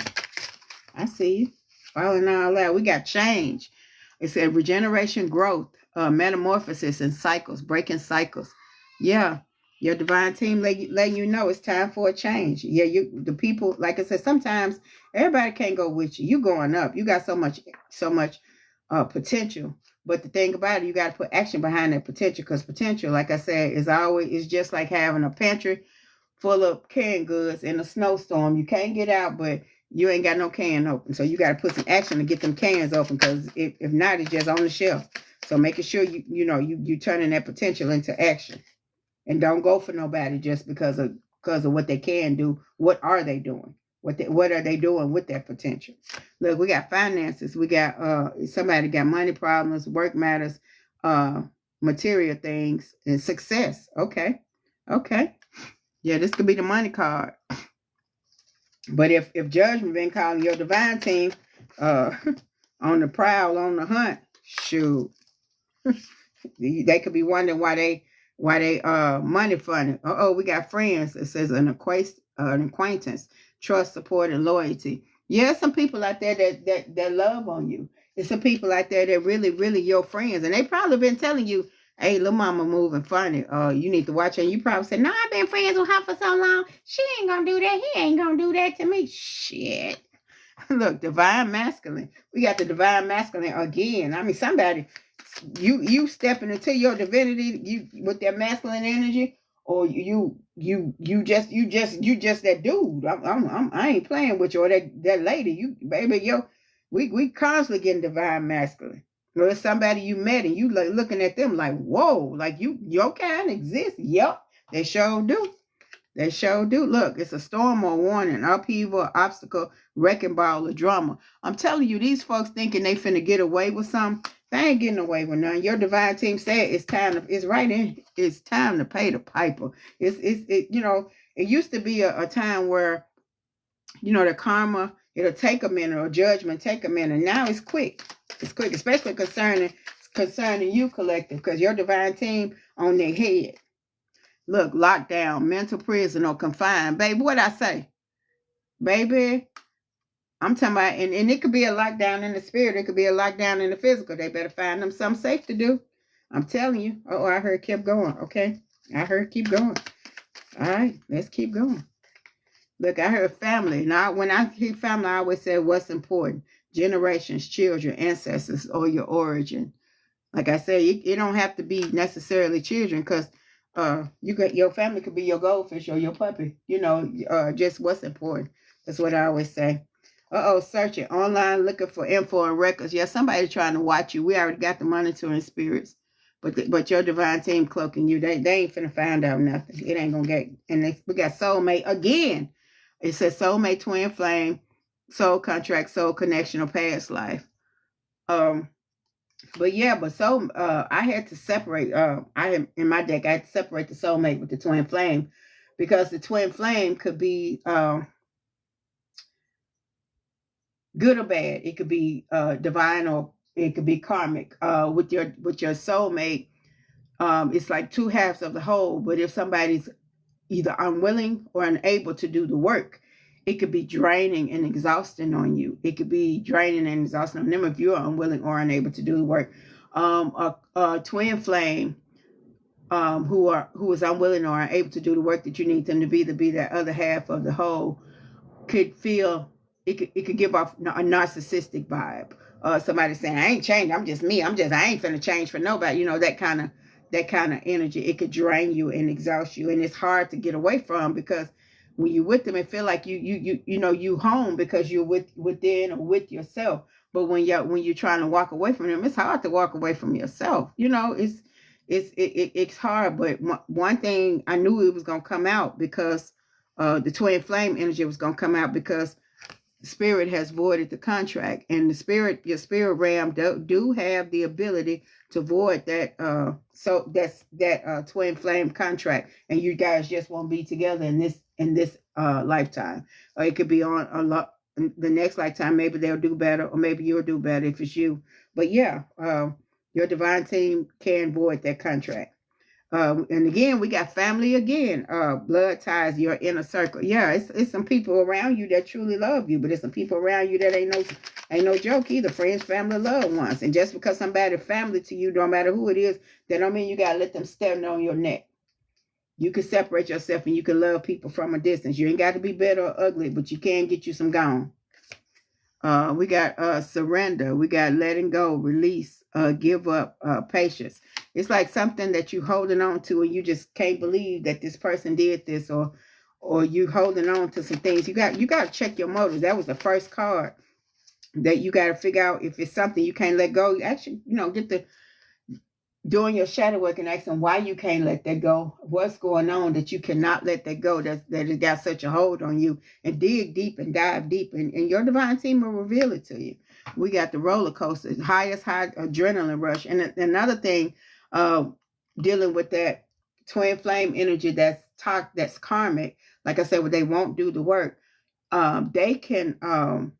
I see you. Falling all out. We got change. It said regeneration, growth, metamorphosis, and cycles, breaking cycles. Yeah. Your divine team letting you know it's time for a change. Yeah, the people, like I said, sometimes everybody can't go with you. You going up. You got so much potential. But the thing about it, you got to put action behind that potential, because potential, like I said, is just like having a pantry full of canned goods in a snowstorm. You can't get out, but you ain't got no can open. So you got to put some action to get them cans open, because if not, it's just on the shelf. So making sure you turning that potential into action, and don't go for nobody just because of what they can do. What are they doing? What are they doing with that potential? Look, we got finances. We got somebody got money problems, work matters, material things, and success. Okay. Yeah, this could be the money card. But if judgment been calling your divine team on the prowl, on the hunt, shoot. They could be wondering why Why they money funny? We got friends. It says an acquaintance, trust, support, and loyalty. Yeah, some people out there that love on you. There's some people out there that really, really your friends, and they probably been telling you, "Hey, little mama moving funny. You need to watch her." And you probably say, "No, I've been friends with her for so long. She ain't gonna do that. He ain't gonna do that to me." Shit. Look, divine masculine. We got the divine masculine again. I mean, somebody, you stepping into your divinity, you with that masculine energy, or you just that dude. I ain't playing with you or that lady. You baby, we constantly getting divine masculine. Or it's somebody you met and you like looking at them like, whoa, like your kind exists. Yep, they sure do. They sure do. Look, it's a storm or warning, upheaval, obstacle, wrecking ball, or drama. I'm telling you, these folks thinking they finna get away with something. They ain't getting away with nothing. Your divine team said it's time to pay the piper. It used to be a time where, the karma, it'll take a minute, or judgment take a minute. Now it's quick. It's quick, especially concerning you, collective, because your divine team on their head. Look, lockdown, mental prison, or confined. Baby, what I say? Baby, I'm talking about, and it could be a lockdown in the spirit. It could be a lockdown in the physical. They better find them something safe to do. I'm telling you. Oh, I heard keep going. Okay. I heard keep going. All right, let's keep going. Look, I heard family. Now, when I hear family, I always say what's important. Generations, children, ancestors, or your origin. Like I said, it don't have to be necessarily children, because your family could be your goldfish or your puppy. Just what's important. That's what I always say. Searching online, looking for info and records. Yeah, somebody trying to watch you. We already got the monitoring spirits, but your divine team cloaking you. They ain't finna find out nothing. It ain't gonna get. And we got soulmate again. It says soulmate, twin flame, soul contract, soul connection, or past life. I had to separate. In my deck, I had to separate the soulmate with the twin flame, because the twin flame could be good or bad. It could be divine, or it could be karmic. With your soulmate, it's like two halves of the whole. But if somebody's either unwilling or unable to do the work, it could be draining and exhausting on you. It could be draining and exhausting on them if you're unwilling or unable to do the work. A twin flame who is unwilling or unable to do the work that you need them to be that other half of the whole could feel it could give off a narcissistic vibe. Somebody saying, I ain't changed, I'm just me. I ain't finna change for nobody. That kind of energy. It could drain you and exhaust you, and it's hard to get away from, because when you're with them, it feel like you home, because you're within or with yourself. But when you're trying to walk away from them, it's hard to walk away from yourself. It's hard. But one thing I knew it was gonna come out, because the twin flame energy was gonna come out, because spirit has voided the contract, and your spirit realm do have the ability to void that. So that's that twin flame contract, and you guys just won't be together in this lifetime, or it could be on a lot the next lifetime. Maybe they'll do better, or maybe you'll do better if it's you. But yeah, your divine team can void that contract. And again, we got family again. Blood ties, your inner circle. Yeah, it's some people around you that truly love you, but it's some people around you that ain't no joke either. Friends, family, loved ones. And just because somebody's family to you, no matter who it is, that don't mean you gotta let them stand on your neck. You can separate yourself, and you can love people from a distance. You ain't got to be better or ugly, but you can get you some gone. We got surrender. We got letting go, release, give up, patience. It's like something that you holding on to, and you just can't believe that this person did this, or you holding on to some things. You got to check your motives. That was the first card that you got to figure out if it's something you can't let go. Actually, get doing your shadow work and asking why you can't let that go. What's going on that you cannot let that go, that it got such a hold on you, and dig deep and dive deep, and your divine team will reveal it to you. We got the roller coaster, highest high adrenaline rush. And another thing, dealing with that twin flame energy that's karmic, like I said, where they won't do the work, they can,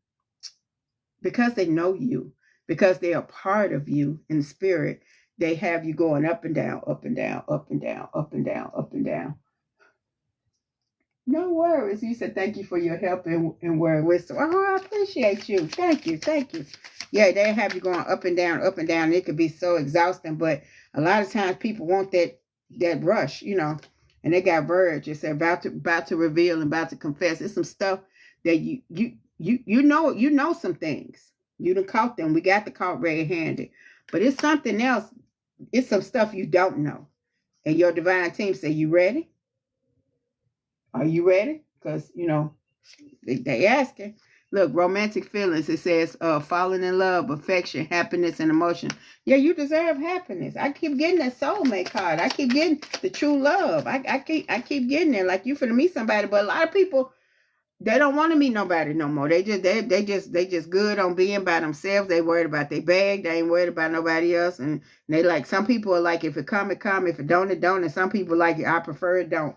because they know you, because they are part of you in spirit, they have you going up and down, up and down, up and down, up and down, up and down. No worries. You said thank you for your help and word wisdom. Oh, I appreciate you. Thank you. Thank you. Yeah, they have you going up and down, up and down. It could be so exhausting, but a lot of times people want that rush, and they got verge. It's about to reveal and about to confess. It's some stuff that you know some things. You done caught them. We got the caught red-handed. But it's something else. It's some stuff you don't know. And your divine team say, you ready? Are you ready? Because, they asking. Look, romantic feelings. It says falling in love, affection, happiness, and emotion. Yeah, you deserve happiness. I keep getting that soulmate card. I keep getting the true love. I keep getting there. Like you finna meet somebody. But a lot of people, they don't want to meet nobody no more. They just good on being by themselves. They worried about their bag. They ain't worried about nobody else. And they like, some people are like, if it come, it come. If it don't, it don't. And some people like, I prefer it don't.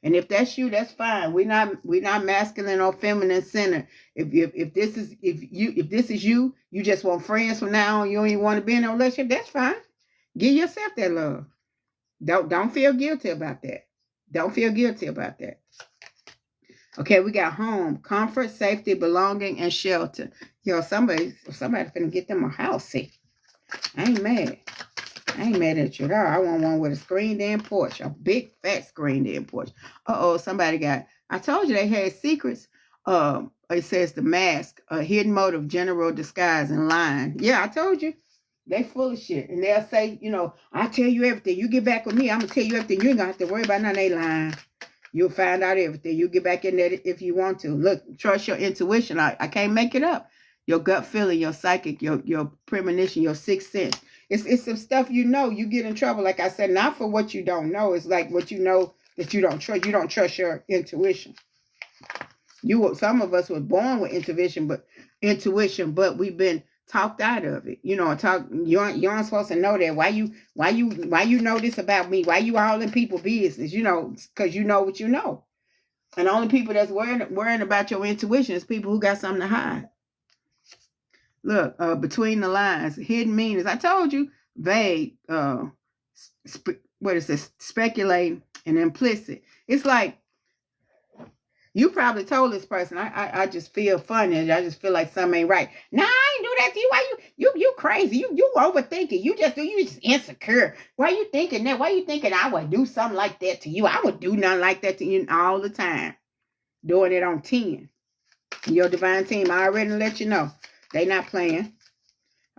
And if that's you, that's fine. We're not masculine or feminine centered. If this is you, you just want friends from now on. You don't even want to be in a relationship. That's fine. Give yourself that love. Don't feel guilty about that. Don't feel guilty about that. Okay, we got home, comfort, safety, belonging, and shelter. Somebody finna get them a house. See, I ain't mad. I ain't mad at you at all. I want one with a screened-in porch, a big, fat screened-in porch. Somebody I told you they had secrets. It says the mask, a hidden motive, general disguise, and lying. Yeah, I told you. They full of shit. And they'll say, I tell you everything. You get back with me, I'm going to tell you everything. You ain't going to have to worry about none of they lying. You'll find out everything. You get back in there if you want to. Look, trust your intuition. I can't make it up. Your gut feeling, your psychic, your premonition, your sixth sense. It's some stuff you get in trouble. Like I said, not for what you don't know. It's like what you know that you don't trust. You don't trust your intuition. Some of us were born with intuition, but we've been talked out of it. You aren't supposed to know that. Why you know this about me? Why you all in people's business? Because you know what you know. And the only people that's worrying about your intuition is people who got something to hide. Look, between the lines, hidden meanings. I told you, vague, what is this? Speculating and implicit. It's like, you probably told this person, I just feel funny. I just feel like something ain't right. Nah, I ain't do that to you. Why you crazy? You overthinking. You just insecure. Why you thinking that? Why you thinking I would do something like that to you? I would do nothing like that to you all the time. Doing it on 10. Your divine team, I already let you know. They not playing.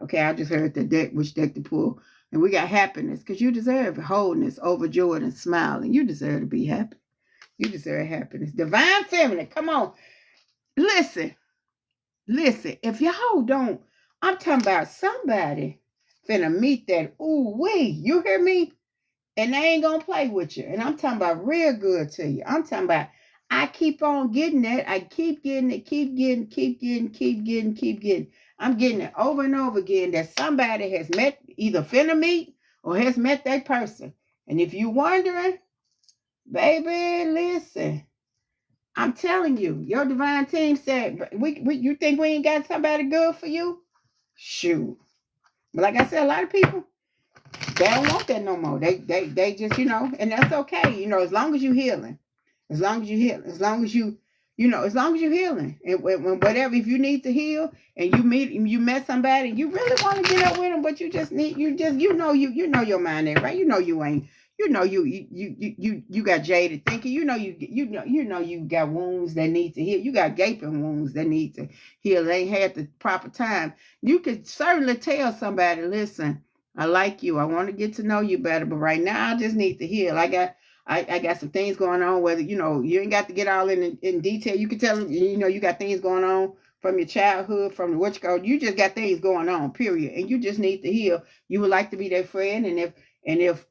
Okay, I just heard the deck, which deck to pull. And we got happiness, because you deserve wholeness, overjoyed, and smiling. You deserve to be happy. You deserve happiness. Divine feminine, come on. Listen. If y'all don't, I'm talking about somebody finna meet that ooh-wee. You hear me? And they ain't gonna play with you. And I'm talking about real good to you. I'm talking about, I keep on getting that. I keep getting it, keep getting. I'm getting it over and over again that somebody has met, either finna meet or has met that person. And if you wondering, baby, listen. I'm telling you, your divine team said, you think we ain't got somebody good for you? Shoot. But like I said, a lot of people, they don't want that no more. They just, and that's okay. As long as you healing. As long as you healing. And when whatever, if you need to heal and you met somebody and you really want to get up with them, but you know your mind ain't right. You ain't, you got jaded thinking, you got wounds that need to heal. You got gaping wounds that need to heal. They ain't had the proper time. You could certainly tell somebody, listen, I like you. I want to get to know you better, but right now I just need to heal. I got some things going on, whether, you ain't got to get all in detail. You can tell them, you got things going on from your childhood, from what you just got things going on, period. And you just need to heal. You would like to be their friend. And if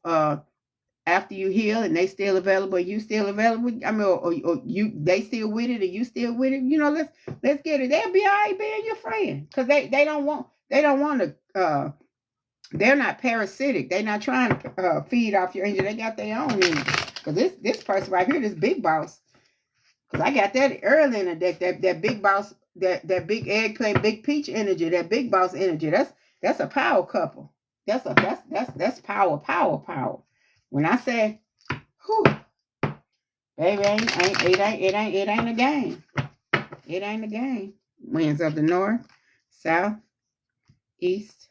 after you heal and they still available, you still available, or they still with it and you still with it, let's get it. They'll be all right being your friend. Cause they don't want to, they're not parasitic. They're not trying to feed off your energy. They got their own energy. Because this person right here, this big boss, because I got that early in the deck, that big boss, that big eggplant, big peach energy, that big boss energy. That's a power couple. That's power, power, power. When I say, whew, baby, it ain't a game. It ain't a game. Winds of the north, south, east,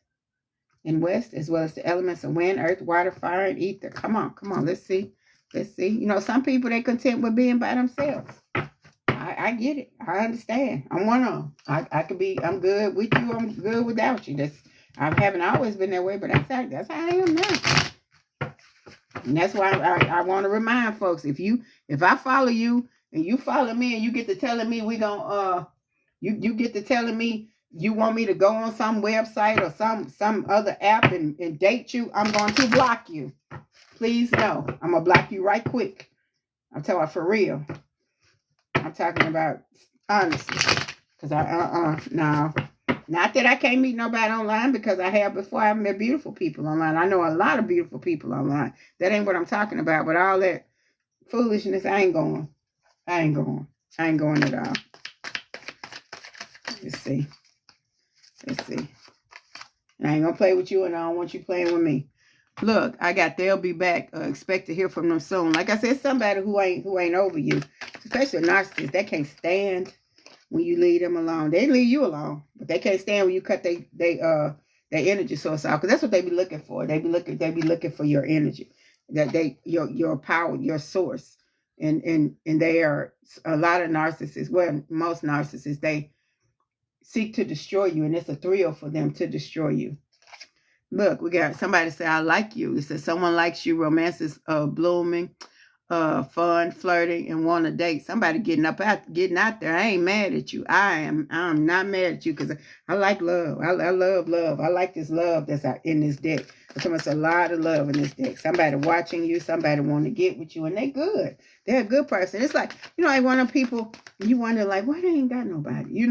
and west, as well as the elements of wind, earth, water, fire, and ether. Come on, come on. Let's see. Let's see. You know, some people, they content with being by themselves. I get it. I understand. I'm one of them. I'm good with you. I'm good without you. I haven't always been that way, but that's how I am now. And that's why I want to remind folks, if I follow you and you follow me and you get to telling me you get to telling me you want me to go on some website or some other app and date you, I'm going to block you. Please no. I'm going to block you right quick. I'm talking about for real. I'm talking about honestly. Because no. Not that I can't meet nobody online, because I have before. I've met beautiful people online. I know a lot of beautiful people online. That ain't what I'm talking about. But all that foolishness, I ain't going. I ain't going at all. Let's see. And I ain't gonna play with you, and I don't want you playing with me. Look, they'll be back. Expect to hear from them soon. Like I said, somebody who ain't over you, especially a narcissist, they can't stand when you leave them alone. They leave you alone, but they can't stand when you cut their energy source out, because that's what they be looking for. They be looking for your energy, your power, your source, and they are a lot of narcissists. Well, most narcissists, they seek to destroy you, and it's a thrill for them to destroy you. Look, we got somebody say, I like you. It says someone likes you, romance is blooming, fun, flirting, and want to date. Somebody getting out there. I ain't mad at you. I'm not mad at you, because I like love. I love love. I like this love that's out in this deck. There's a lot of love in this deck. Somebody watching you, somebody want to get with you, and they good. They're a good person. It's like, like one of people, you wonder, like, why they ain't got nobody?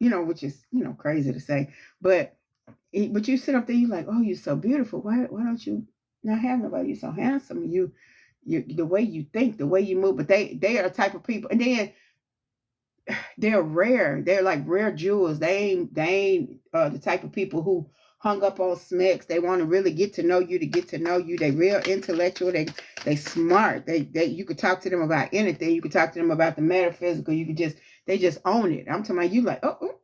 Which is, crazy to say. But you sit up there, you're like, oh, you're so beautiful. Why don't you not have nobody? You're so handsome. You the way you think, the way you move. But they are the type of people, and then they're rare. They're like rare jewels. They ain't the type of people who hung up on smecks. They want to really get to know you. They real intellectual. They smart. You could talk to them about anything. You could talk to them about the metaphysical. They just own it. I'm talking about, you like, oh,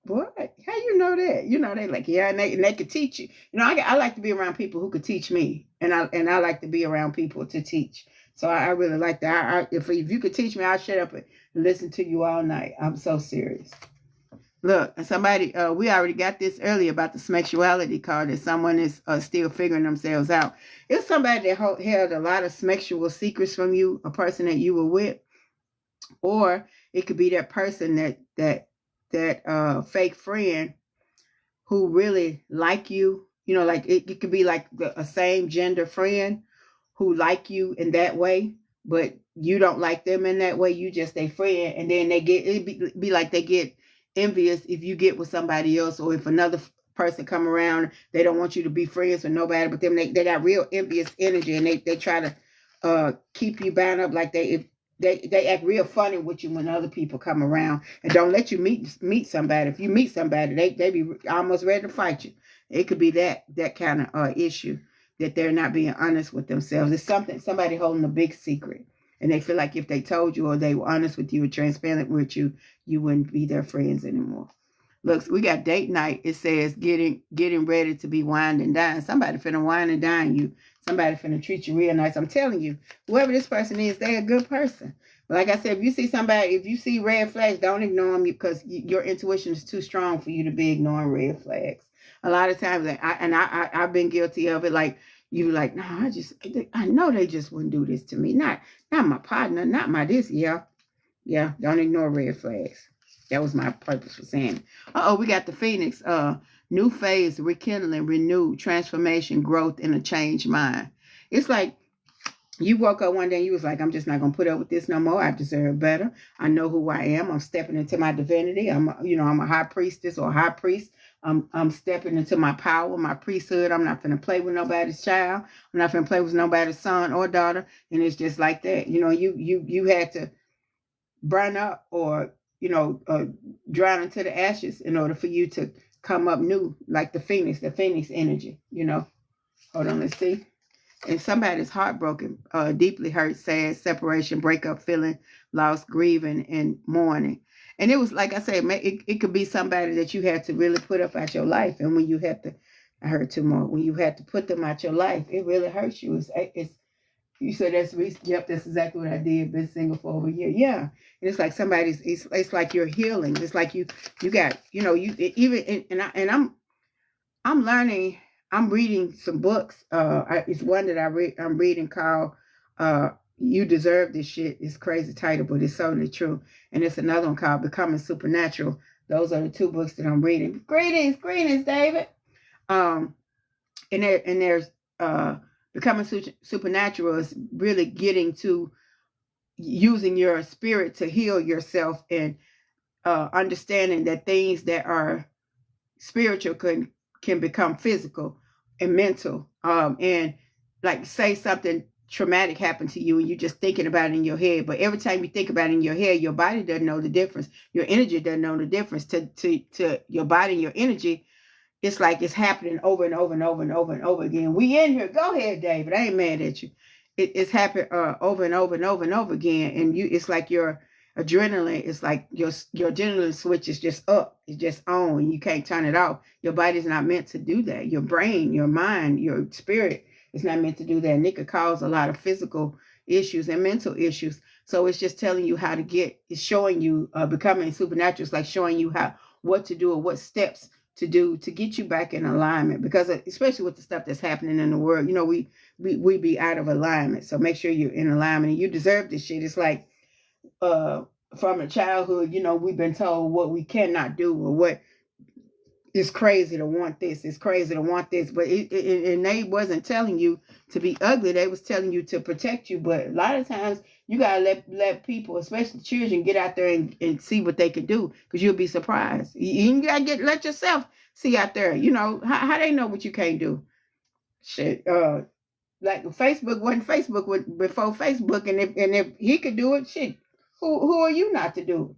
what? How you know that? They like, yeah, and they could teach you. I like to be around people who could teach me, and I like to be around people to teach. So I really like that. If you could teach me, I'll shut up and listen to you all night. I'm so serious. Look, and somebody, we already got this earlier about the sexuality card, that someone is still figuring themselves out. It's somebody that held a lot of sexual secrets from you, a person that you were with, or it could be that person that fake friend who really like you. Like it could be like a same gender friend who like you in that way, but you don't like them in that way. You just a friend, and then they be like they get envious if you get with somebody else, or if another person come around, they don't want you to be friends with nobody but them. They got real envious energy, and they try to keep you bound up, like they act real funny with you when other people come around, and don't let you meet somebody. If you meet somebody, they be almost ready to fight you. It could be that kind of issue, that they're not being honest with themselves. It's somebody holding a big secret, and they feel like if they told you, or they were honest with you or transparent with you, you wouldn't be their friends anymore. Look, we got date night. It says getting ready to be wined and dined. Somebody finna wine and dine you. Somebody finna treat you real nice. I'm telling you, whoever this person is, they're a good person. But like I said, if you see red flags, don't ignore them, because your intuition is too strong for you to be ignoring red flags. A lot of times, I've been guilty of it. Like, you like, no, I know they just wouldn't do this to me. Not my partner, not my this. Yeah, don't ignore red flags. That was my purpose for saying it. We got the Phoenix. New phase, rekindling, renewed, transformation, growth, and a changed mind. It's like you woke up one day and you was like, I'm just not going to put up with this no more. I deserve better. I know who I am. I'm stepping into my divinity. I'm a high priestess or a high priest. I'm stepping into my power, my priesthood. I'm not going to play with nobody's child. I'm not going to play with nobody's son or daughter. And it's just like that. You had to burn up, or drown into the ashes in order for you to come up new, like the phoenix energy, you know. Hold on, let's see. And somebody's heartbroken, deeply hurt, sad, separation, breakup, feeling lost, grieving, and mourning. And it was like I said, it could be somebody that you had to really put up out your life. And when you had to, I heard two more. When you had to put them out your life, it really hurts you. It's you said that's recent. Yep, that's exactly what I did. Been single for over a year. Yeah, and it's like somebody's. It's like you're healing. It's like you got, you know, you even I'm learning. I'm reading some books. It's one that I'm reading called "You Deserve This Shit." It's crazy title, but it's certainly true. And it's another one called "Becoming Supernatural." Those are the two books that I'm reading. Greetings, David. And there's becoming supernatural is really getting to using your spirit to heal yourself and understanding that things that are spiritual can become physical and mental. And like say something traumatic happened to you and you're just thinking about it in your head, but every time you think about it in your head, your body doesn't know the difference. Your energy doesn't know the difference to your body and your energy. It's like it's happening over and over and over and over and over again. We in here. Go ahead, David. I ain't mad at you. It's happened over and over and over and over again. And it's like your adrenaline, it's like your adrenaline switch is just up. It's just on. You can't turn it off. Your body's not meant to do that. Your brain, your mind, your spirit is not meant to do that. And it could cause a lot of physical issues and mental issues. So it's just telling you how to it's showing you becoming supernatural. It's like showing you what to do or what steps to do to get you back in alignment, because especially with the stuff that's happening in the world, you know, we be out of alignment. So make sure you're in alignment, and you deserve this shit. It's like from a childhood, you know, we've been told what we cannot do or what is crazy to want this. It's crazy to want this, but and they wasn't telling you to be ugly. They was telling you to protect you. But a lot of times you gotta let people, especially children, get out there and see what they can do, because you'll be surprised. You gotta let yourself see out there. You know how they know what you can't do. Shit. Like Facebook wasn't Facebook before Facebook, and if he could do it, shit, who are you not to do it?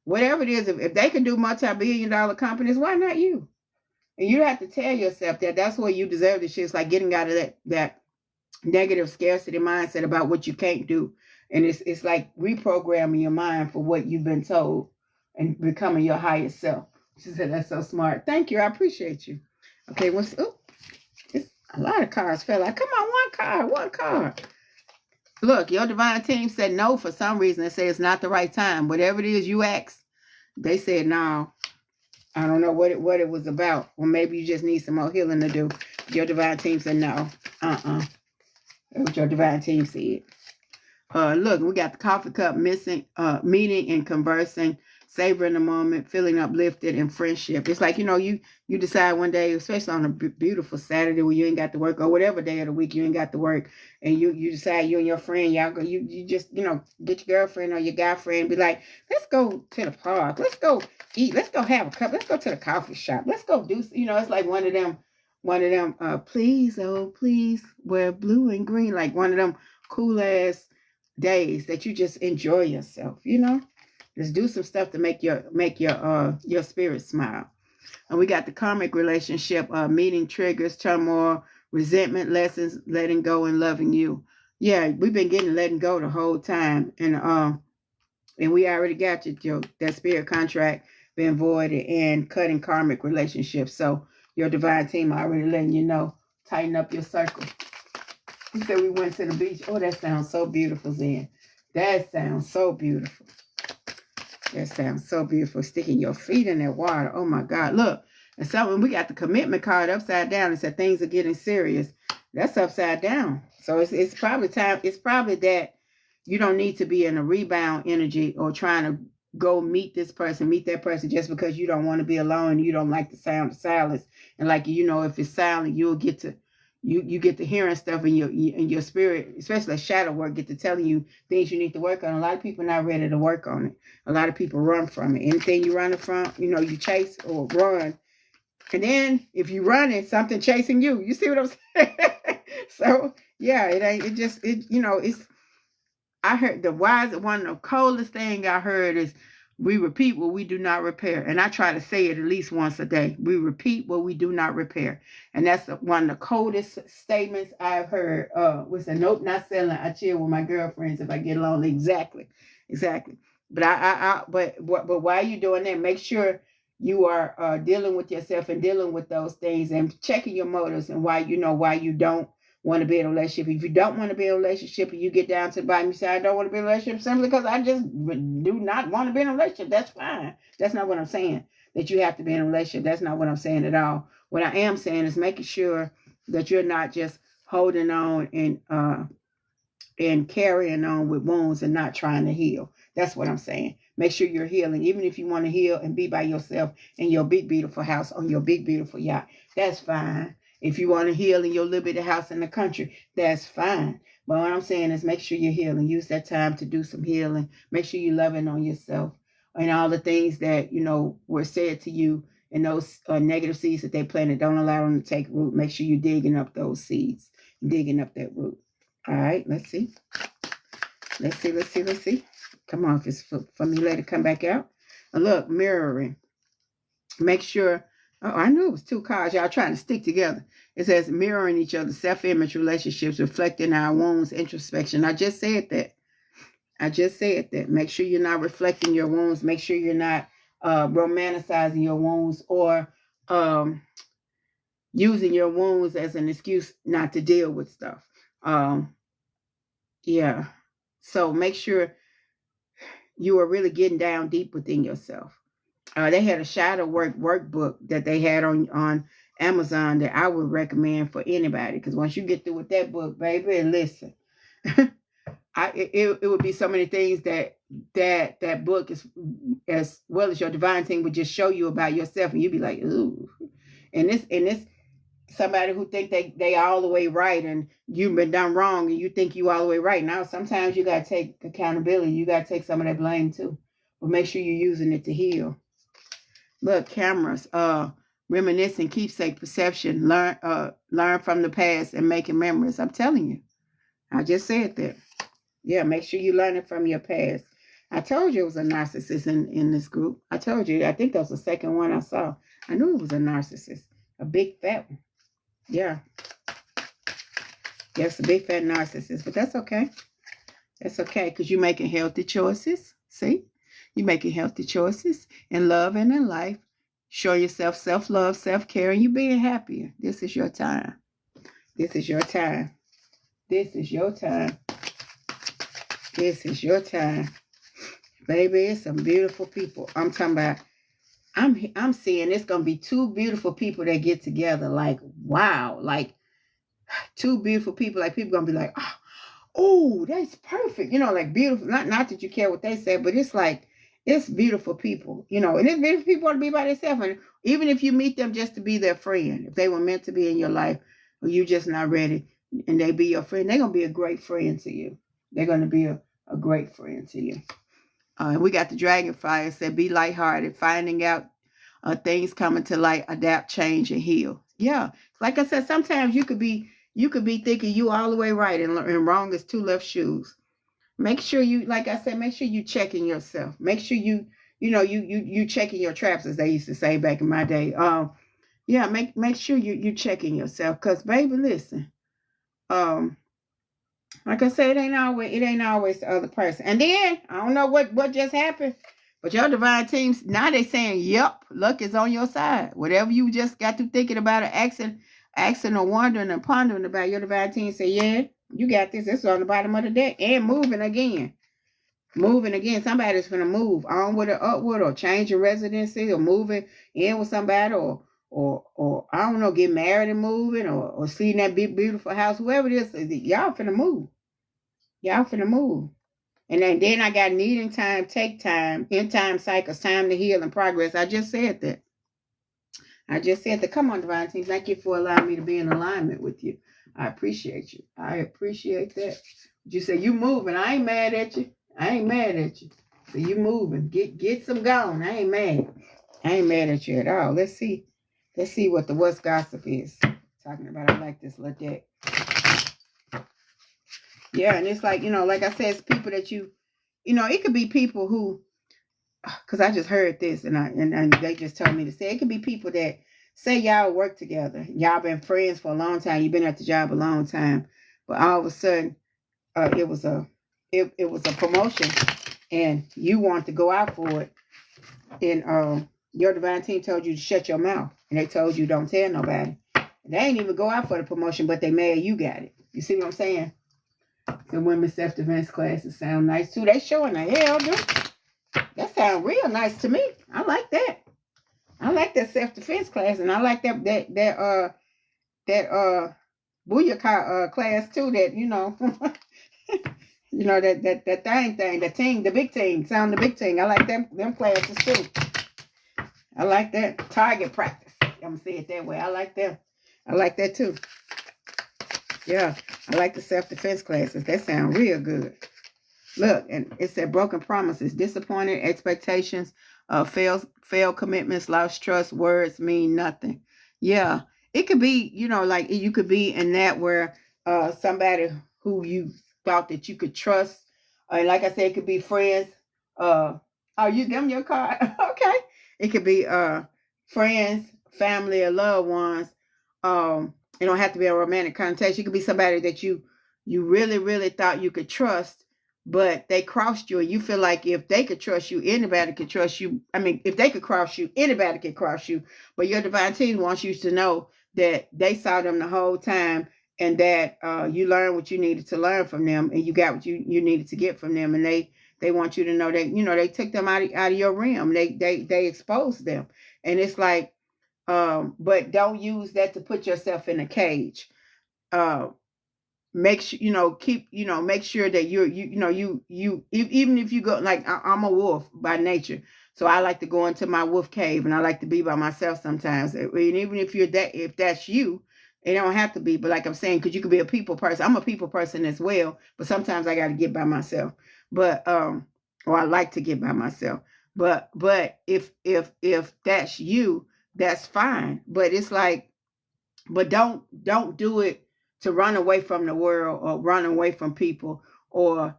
Whatever it is, if they can do multi-billion-dollar companies, why not you? And you have to tell yourself that that's where you deserve this shit. It's like getting out of that negative scarcity mindset about what you can't do. And it's like reprogramming your mind for what you've been told and becoming your highest self. She said, that's so smart. Thank you. I appreciate you. Okay, it's a lot of cards fell out. Come on, one card. Look, your divine team said no for some reason. They say it's not the right time. Whatever it is you asked, they said no. I don't know what it was about. Or maybe you just need some more healing to do. Your divine team said no. That's what your divine team said. Look, we got the coffee cup meeting and conversing, savoring the moment, feeling uplifted, and friendship. It's like, you know, you decide one day, especially on a beautiful Saturday where you ain't got to work, or whatever day of the week you ain't got to work, and you decide you and your friend, y'all go, you just, you know, get your girlfriend or your guy friend, be like, let's go to the park, let's go eat, let's go have a cup, let's go to the coffee shop, let's go do, you know, it's like one of them, please, oh, please wear blue and green, like one of them cool ass days that you just enjoy yourself, you know. Just do some stuff to make your spirit smile. And we got the karmic relationship, meeting triggers, turmoil, resentment, lessons, letting go, and loving you. Yeah, we've been getting letting go the whole time, and we already got that spirit contract being voided and cutting karmic relationships. So your divine team already letting you know, tighten up your circle. He said we went to the beach. Oh, that sounds so beautiful, Zen. That sounds so beautiful. That sounds so beautiful. Sticking your feet in that water. Oh my God. Look. And so we got the commitment card upside down. It said things are getting serious. That's upside down. So it's probably time. It's probably that you don't need to be in a rebound energy or trying to go meet this person, meet that person just because you don't want to be alone and you don't like the sound of silence. And like, you know, if it's silent, you'll get to you get to hearing stuff in your spirit, especially shadow work, get to telling you things you need to work on. A lot of people are not ready to work on it. A lot of people run from it. Anything you running from, you know, you chase or run. And then if you run it, something chasing you. You see what I'm saying? So yeah, I heard one of the coldest thing I heard is We repeat what we do not repair. And I try to say it at least once a day. We repeat what we do not repair. And that's one of the coldest statements I've heard. Was a nope, not selling. I chill with my girlfriends if I get along. Exactly. But but while you're doing that, make sure you are dealing with yourself and dealing with those things and checking your motives and why you don't want to be in a relationship. If you don't want to be in a relationship and you get down to the bottom, you say, I don't want to be in a relationship simply because I just do not want to be in a relationship. That's fine. That's not what I'm saying, that you have to be in a relationship. That's not what I'm saying at all. What I am saying is making sure that you're not just holding on and carrying on with wounds and not trying to heal. That's what I'm saying. Make sure you're healing. Even if you want to heal and be by yourself in your big, beautiful house on your big, beautiful yacht, that's fine. If you want to heal in your little bitty house in the country, that's fine. But what I'm saying is make sure you're healing. Use that time to do some healing. Make sure you're loving on yourself. And all the things that, were said to you and those negative seeds that they planted, don't allow them to take root. Make sure you're digging up those seeds, digging up that root. All right, let's see. Let's see. Come on, if it's for me, let it come back out. Look, mirroring. Make sure. Oh, I knew it was 2 cards. Y'all trying to stick together. It says mirroring each other, self-image, relationships, reflecting our wounds, introspection. I just said that. Make sure you're not reflecting your wounds. Make sure you're not romanticizing your wounds or using your wounds as an excuse not to deal with stuff. Yeah. So make sure you are really getting down deep within yourself. They had a shadow workbook that they had on Amazon that I would recommend for anybody. Because once you get through with that book, baby, listen, it would be so many things that book is, as well as your divine team, would just show you about yourself, and you'd be like, ooh. And this somebody who think they all the way right, and you've been done wrong, and you think you all the way right. Now, sometimes you gotta take accountability. You gotta take some of that blame too, but make sure you're using it to heal. Look, cameras, reminiscing, keepsake, perception, learn from the past and making memories. I'm telling you, I just said that. Yeah, make sure you learn it from your past. I told you it was a narcissist in this group. I told you. I think that was the second one I saw. I knew it was a narcissist, a big fat one. Yeah. Yes, a big fat narcissist, but that's okay. That's okay, because you're making healthy choices. See? You're making healthy choices in love and in life. Show yourself self-love, self-care, and you're being happier. This is your time. This is your time. This is your time. This is your time. Baby, it's some beautiful people. I'm talking about, I'm seeing it's going to be 2 beautiful people that get together. Like, wow. Like, 2 beautiful people. Like, people going to be like, oh, that's perfect. Like beautiful. Not that you care what they say, but it's like, it's beautiful people, and it's beautiful people want to be by themselves. And even if you meet them just to be their friend, if they were meant to be in your life, or you just not ready, and they be your friend, they're going to be a great friend to you. They're going to be a great friend to you. We got the dragonfly. It said, be lighthearted, finding out things coming to light, adapt, change, and heal. Yeah. Like I said, sometimes you could be thinking you all the way right and wrong as 2 left shoes. Make sure you, like I said, make sure you checking yourself. Make sure you checking your traps, as they used to say back in my day. Yeah, make sure you checking yourself, because baby, listen, like I said, it ain't always the other person. And then I don't know what just happened, but your divine teams now they saying, yep, luck is on your side. Whatever you just got to thinking about or asking or wondering and pondering about, your divine team say, yeah, you got this. It's on the bottom of the deck and moving again. Somebody's going to move onward or upward, or change your residency, or moving in with somebody, or I don't know, get married and moving, or seeing that big, beautiful house. Whoever it is, y'all finna move. And then I got needing time, take time, in time cycles, time to heal and progress. I just said that. Come on, divine team. Thank you for allowing me to be in alignment with you. I appreciate you. I appreciate that. You say you moving. I ain't mad at you. So you moving. Get some gone. I ain't mad at you at all. Let's see what the what's gossip is talking about. I like this little deck. Yeah, and it's like, like I said, it's people that it could be people who because I just heard this, and they just told me to say it could be people that say y'all work together, y'all been friends for a long time, you've been at the job a long time, but all of a sudden, it was a promotion, and you want to go out for it, and your divine team told you to shut your mouth, and they told you don't tell nobody. And they ain't even go out for the promotion, but they mad you got it. You see what I'm saying? The women's self-defense classes sound nice too. They showing the hell, dude. That sound real nice to me. I like that. I like that self-defense class, and I like that booyah class too. That the big thing, sound the big thing. I like them classes too. I like that target practice. I'm gonna say it that way. I like them. I like that too. Yeah, I like the self-defense classes. That sound real good. Look, and it said broken promises, disappointed expectations, failed commitments, lost trust, words mean nothing. Yeah, it could be, like you could be in that where somebody who you thought that you could trust, like I said, it could be friends. Are you them your card? Okay. It could be friends, family, or loved ones. It don't have to be a romantic connotation. It could be somebody that you really, really thought you could trust, but they crossed you, and you feel like if they could trust you, anybody could trust you. I mean, if they could cross you, anybody could cross you. But your divine team wants you to know that they saw them the whole time, and that you learned what you needed to learn from them, and you got what you needed to get from them, and they want you to know that they took them out of your realm. They exposed them, and it's like, but don't use that to put yourself in a cage. Make sure make sure that even if you go, like I'm a wolf by nature, so I like to go into my wolf cave, and I like to be by myself sometimes. And even if that's you, it don't have to be. But like I'm saying, because you could be a people person. I'm a people person as well, but sometimes I got to get by myself. But or I like to get by myself. But if that's you, that's fine. But it's like, but don't do it to run away from the world, or run away from people, or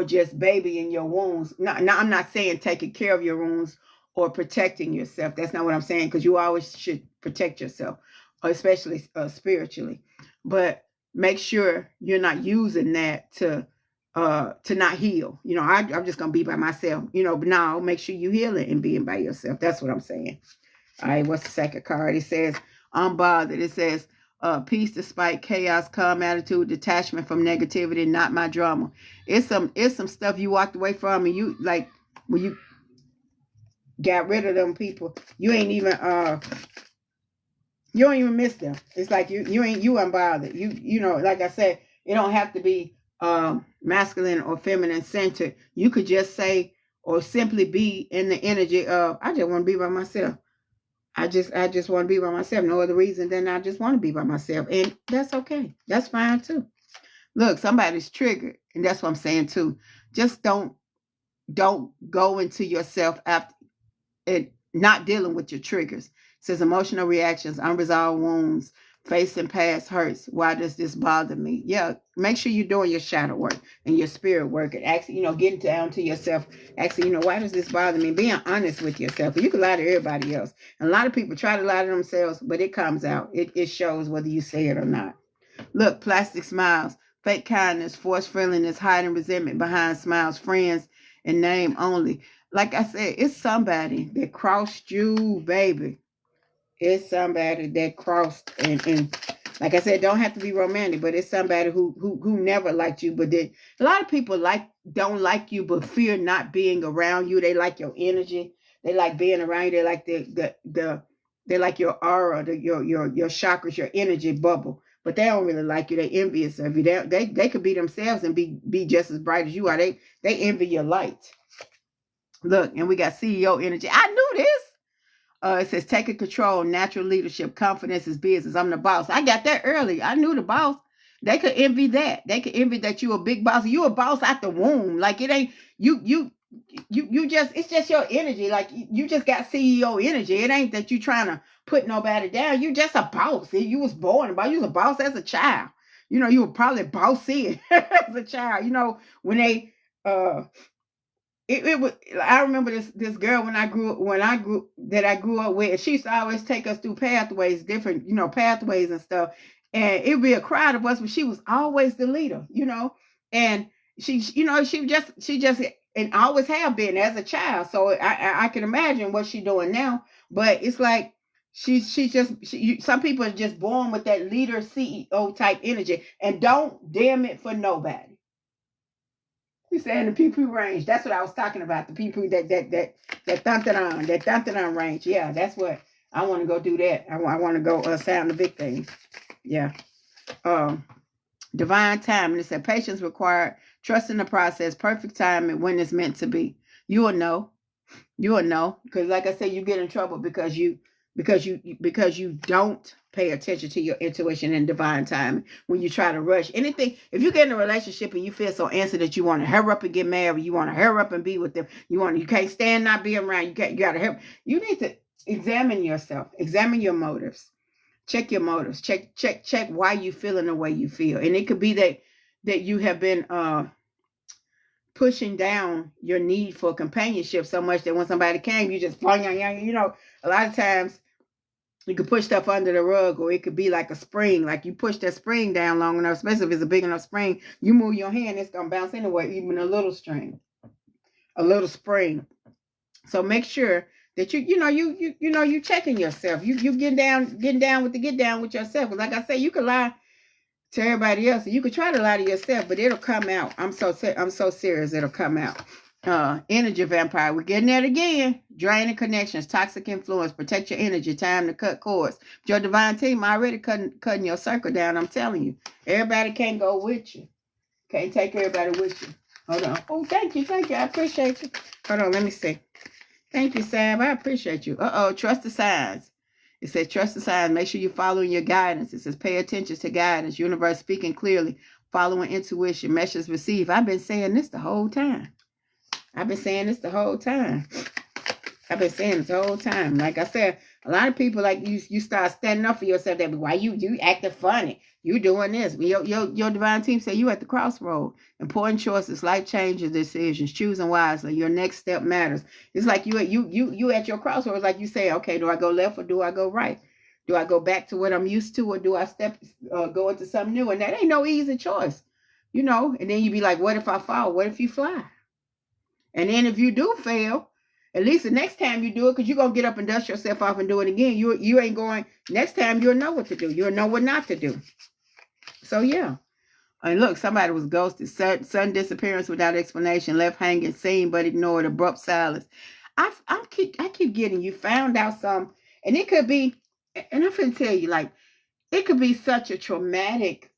just baby in your wounds. No, I'm not saying taking care of your wounds or protecting yourself. That's not what I'm saying, because you always should protect yourself, especially spiritually. But make sure you're not using that to not heal. I'm just gonna be by myself. But now make sure you heal it and being by yourself. That's what I'm saying. All right, what's the second card? It says unbothered. It says peace despite chaos, calm attitude, detachment from negativity, not my drama. It's some stuff you walked away from, and you like when you got rid of them people, you ain't even you don't even miss them. It's like you unbothered. Like I said, it don't have to be masculine or feminine centered. You could just say, or simply be in the energy of, I just want to be by myself. I just want to be by myself. No other reason than I just want to be by myself. And that's okay. That's fine too. Look, somebody's triggered. And that's what I'm saying too. Just don't go into yourself after it, not dealing with your triggers. It says emotional reactions, unresolved wounds, facing past hurts. Why does this bother me? Yeah, make sure you're doing your shadow work and your spirit work, and actually, getting down to yourself. Actually, why does this bother me? Being honest with yourself. You can lie to everybody else. And a lot of people try to lie to themselves, but it comes out. It shows whether you say it or not. Look, plastic smiles, fake kindness, forced friendliness, hiding resentment behind smiles, friends in name only. Like I said, it's somebody that crossed you, baby. It's somebody that crossed, and like I said, don't have to be romantic, but it's somebody who never liked you, but a lot of people don't like you, but fear not being around you. They like your energy. They like being around you. They like they like your aura, your chakras, your energy bubble. But they don't really like you. They envious of you. They could be themselves and be just as bright as you are. They envy your light. Look, and we got CEO energy. I knew this. It says taking control, natural leadership, confidence is business. I'm the boss. I got that early. I knew the boss. They could envy that. They could envy that you a big boss. You a boss out the womb. Like it ain't you just, it's just your energy. Like you just got CEO energy. It ain't that you trying to put nobody down. You just a boss. You was born about. You was a boss as a child. You were probably bossy as a child. When they it was. I remember this girl when I grew up with. And she used to always take us through pathways, different pathways and stuff. And it'd be a crowd of us, but she was always the leader, And she just and always have been as a child. So I can imagine what she's doing now. But it's like some people are just born with that leader CEO type energy, and don't damn it for nobody. You saying the people range? That's what I was talking about. The people that thumping on range. Yeah, that's what I want to go do. That I want to go sound the big thing. Yeah. Divine timing. It said patience required, trust in the process, perfect timing when it's meant to be. You will know. You will know, because like I said, you get in trouble because you don't pay attention to your intuition and divine timing when you try to rush anything. If you get in a relationship and you feel so antsy that you want to hurry up and get married, you want to hurry up and be with them, you can't stand not being around, you gotta hurry. You need to examine yourself, examine your motives, check your motives, check why you feeling the way you feel. And it could be that you have been pushing down your need for companionship so much that when somebody came, you just, a lot of times you could push stuff under the rug, or it could be like a spring. Like you push that spring down long enough, especially if it's a big enough spring, you move your hand, it's going to bounce anywhere, even a little spring. So make sure that you checking yourself. You getting down with yourself. Like I say, you can lie to everybody else. You could try to lie to yourself, but it'll come out. I'm so serious. It'll come out. Energy vampire. We're getting that again. Draining connections, toxic influence. Protect your energy. Time to cut cords. Your divine team already cutting your circle down. I'm telling you, everybody can't go with you. Can't take everybody with you. Hold on. Oh, thank you. I appreciate you. Hold on. Let me see. Thank you, Sam. I appreciate you. Trust the signs. It says, trust the signs. Make sure you're following your guidance. It says, pay attention to guidance. Universe speaking clearly. Following intuition. Messages received. I've been saying this the whole time. Like I said, a lot of people, like you start standing up for yourself. They be, why you acting funny? You doing this. Your divine team say you at the crossroad. Important choices, life changes, decisions, choosing wisely. Your next step matters. It's like you at your crossroads. Like you say, okay, do I go left or do I go right? Do I go back to what I'm used to, or do I go into something new? And that ain't no easy choice, And then you be like, what if I fall? What if you fly? And then if you do fail, at least the next time you do it, because you're going to get up and dust yourself off and do it again. You ain't going, next time you'll know what to do. You'll know what not to do. So, yeah. And look, somebody was ghosted. Sudden disappearance without explanation. Left hanging, seen but ignored. Abrupt silence. I keep getting, you found out some. And it could be, and I'm going to tell you, like, it could be such a traumatic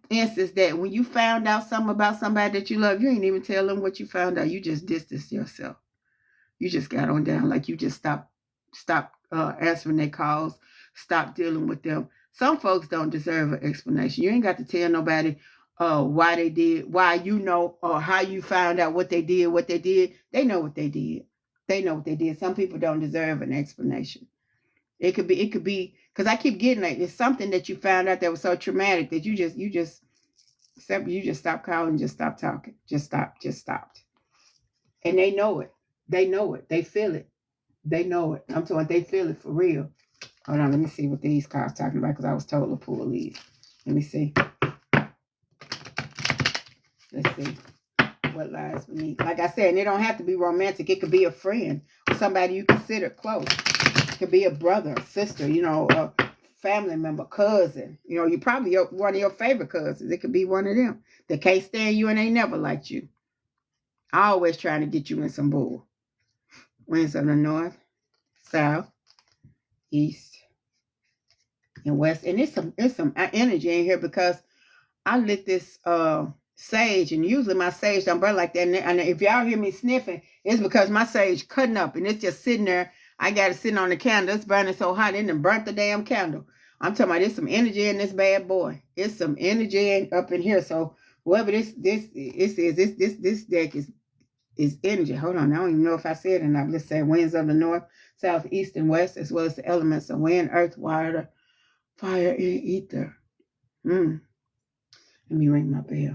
instance that when you found out something about somebody that you love, you ain't even tell them what you found out. You just distanced yourself. You just got on down, like you just stopped answering their calls, stopped dealing with them. Some folks don't deserve an explanation. You ain't got to tell nobody why they did, or how you found out what they did. They know what they did. Some people don't deserve an explanation. It could be, because I keep getting it. It's something that you found out that was so traumatic that you just stopped calling, just stopped talking, just stopped. And they know it. They feel it. They know it. I'm talking, they feel it for real. Hold on, let me see what these cards talking about, because I was told to pull these. Let me see. Let's see what lies beneath. Like I said, and it don't have to be romantic. It could be a friend or somebody you consider close. It could be a brother, a sister, a family member, cousin. You probably one of your favorite cousins. It could be one of them that can't stand you and they never liked you. Always trying to get you in some bull. Winds of the north, south, east, and west. And it's some energy in here, because I lit this sage, and usually my sage don't burn like that. And if y'all hear me sniffing, it's because my sage cutting up, and it's just sitting there. I got it sitting on the candle. It's burning so hot, it done burnt the damn candle. I'm talking about, there's some energy in this bad boy. It's some energy up in here. So whoever this deck is energy. Hold on, I don't even know if I said it or not. Let's say winds of the north, south, east, and west, as well as the elements of wind, earth, water, fire, and ether. Let me ring my bell.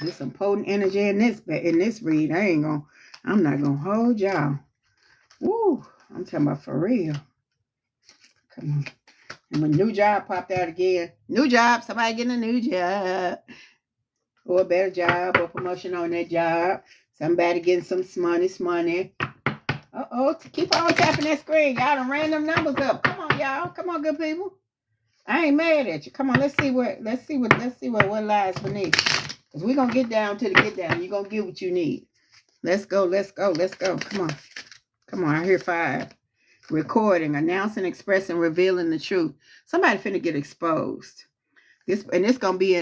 There's some potent energy in this read. I'm not gonna hold y'all. Woo, I'm talking about for real. Come on. And when new job popped out again, new job, somebody getting a new job. Or a better job or promotion on that job. Somebody getting some money. Uh-oh, keep on tapping that screen. Y'all done ran them numbers up. Come on, y'all. Come on, good people. I ain't mad at you. Come on, let's see what lies beneath. Because we're gonna get down to the get down. You're gonna get what you need. Let's go. Come on, I hear 5. Recording, announcing, expressing, revealing the truth. Somebody finna get exposed. This gonna be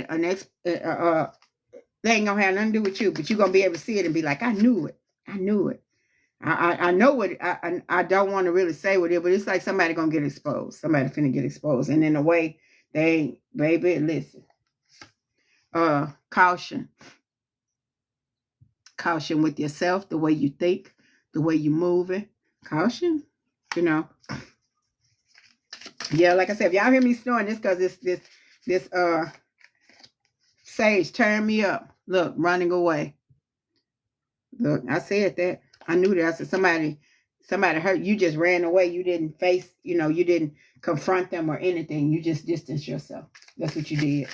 they ain't gonna have nothing to do with you, but you're gonna be able to see it and be like, I knew it. I know what I don't want to really say what it, but it's like somebody gonna get exposed. Somebody finna get exposed. And in a way, baby, listen. Caution. Caution with yourself, the way you think, the way you moving. Caution, Yeah, like I said, if y'all hear me snoring, it's because this sage turned me up. Look, running away. Look, I said that. I knew that. I said somebody hurt you, just ran away. You didn't face, you didn't confront them or anything. You just distanced yourself. That's what you did.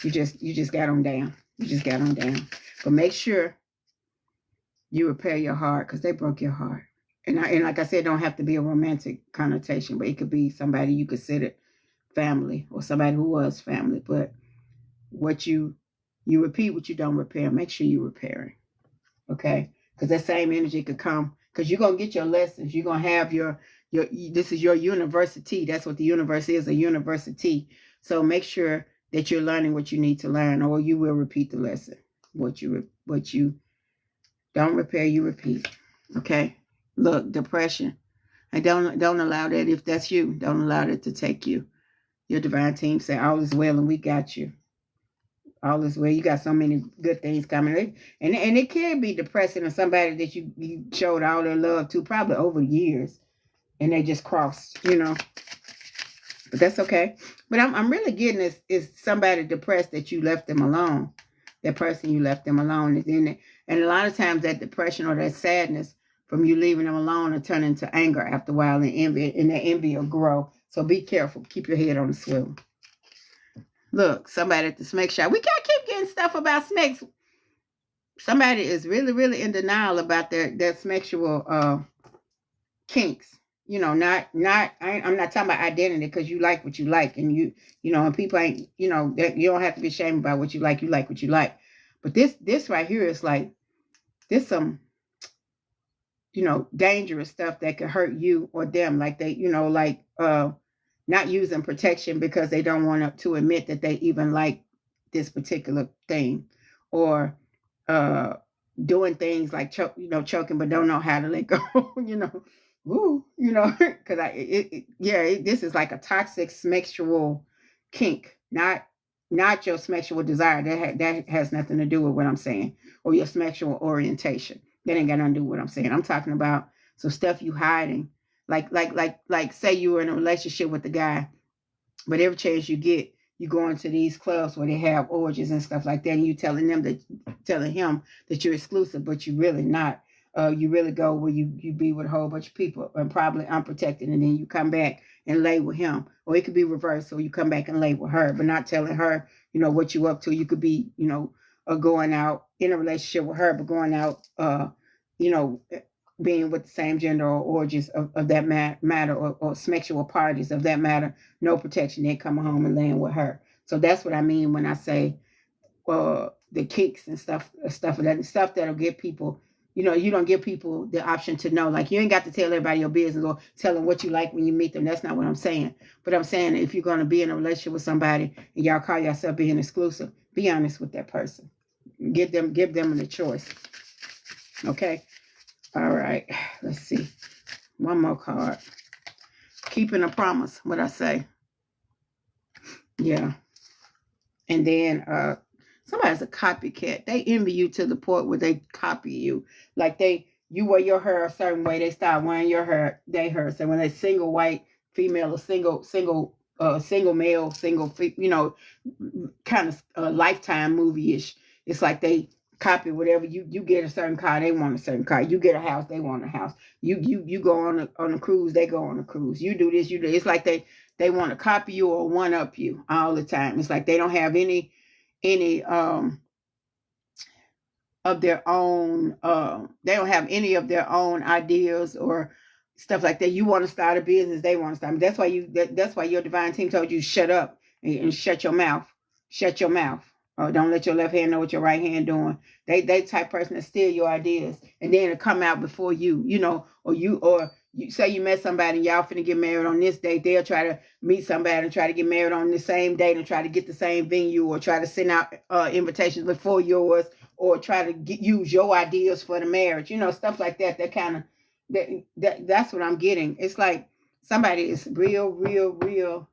You just got on down. But make sure you repair your heart, because they broke your heart. And like I said, don't have to be a romantic connotation, but it could be somebody you considered family or somebody who was family. But what you repeat what you don't repair. Make sure you're repairing. Okay? Because that same energy could come, because you're going to get your lessons. You're going to have this is your university. That's what the universe is, a university. So make sure that you're learning what you need to learn, or you will repeat the lesson. What you don't repair, you repeat. Okay? Look, depression. And don't allow that. If that's you, don't allow that to take you. Your divine team say all is well and we got you. All is well. You got so many good things coming. And it can be depressing on somebody that you showed all their love to, probably over years, and they just crossed, But that's okay. But I'm really getting is somebody depressed that you left them alone. That person you left them alone is in it. And a lot of times that depression or that sadness from you leaving them alone will turn into anger after a while, and envy, and that envy will grow. So be careful. Keep your head on the swivel. Look, somebody at the Smek shop. We can't keep getting stuff about Smeks. Somebody is really, really in denial about their sexual kinks. I'm not talking about identity, because you like what you like, and and people ain't, that you don't have to be ashamed about what you like. You like what you like. But this right here is like, this some, dangerous stuff that could hurt you or them. Like they, not using protection because they don't want to admit that they even like this particular thing, or doing things like choking, but don't know how to let go. Because this is like a toxic sexual kink, not your sexual desire. That has nothing to do with what I'm saying, or your sexual orientation. That ain't got nothing to do with what I'm saying. I'm talking about some stuff you hiding. Like say you were in a relationship with the guy, but every chance you get, you go into these clubs where they have orgies and stuff like that, and you telling him that you're exclusive, but you're really not. You really go where you be with a whole bunch of people and probably unprotected, and then you come back and lay with him. Or it could be reversed, so you come back and lay with her, but not telling her, what you up to. You could be, going out in a relationship with her, but going out, being with the same gender, or orgies of that matter, or sexual parties of that matter, no protection, then coming home and laying with her. So that's what I mean when I say the kicks and stuff that'll get people, you don't give people the option to know. Like, you ain't got to tell everybody your business or tell them what you like when you meet them. That's not what I'm saying. But I'm saying, if you're going to be in a relationship with somebody and y'all call yourself being exclusive, be honest with that person. Give them the choice. Okay. All right, let's see. One more card. Keeping a promise, what I say. Yeah. And then somebody's a copycat. They envy you to the point where they copy you. Like you wear your hair a certain way, they start wearing your hair, So when they're single white female, or single male, kind of Lifetime movie-ish, It's like they copy whatever you get a certain car, they want a certain car. You get a house, they want a house. You go on a cruise, they go on a cruise. You do this, you do. It's like they want to copy you or one up you all the time. It's like they don't have any of their own. They don't have any of their own ideas or stuff like that. You want to start a business, they want to start. That's why that's why your divine team told you shut up and shut your mouth. Shut your mouth. Oh, don't let your left hand know what your right hand doing. They type person that steal your ideas and then it'll come out before you, or you say you met somebody and y'all finna get married on this date. They'll try to meet somebody and try to get married on the same date and try to get the same venue or try to send out invitations before yours or try to use your ideas for the marriage. Stuff like that. That kind of that's what I'm getting. It's like somebody is real.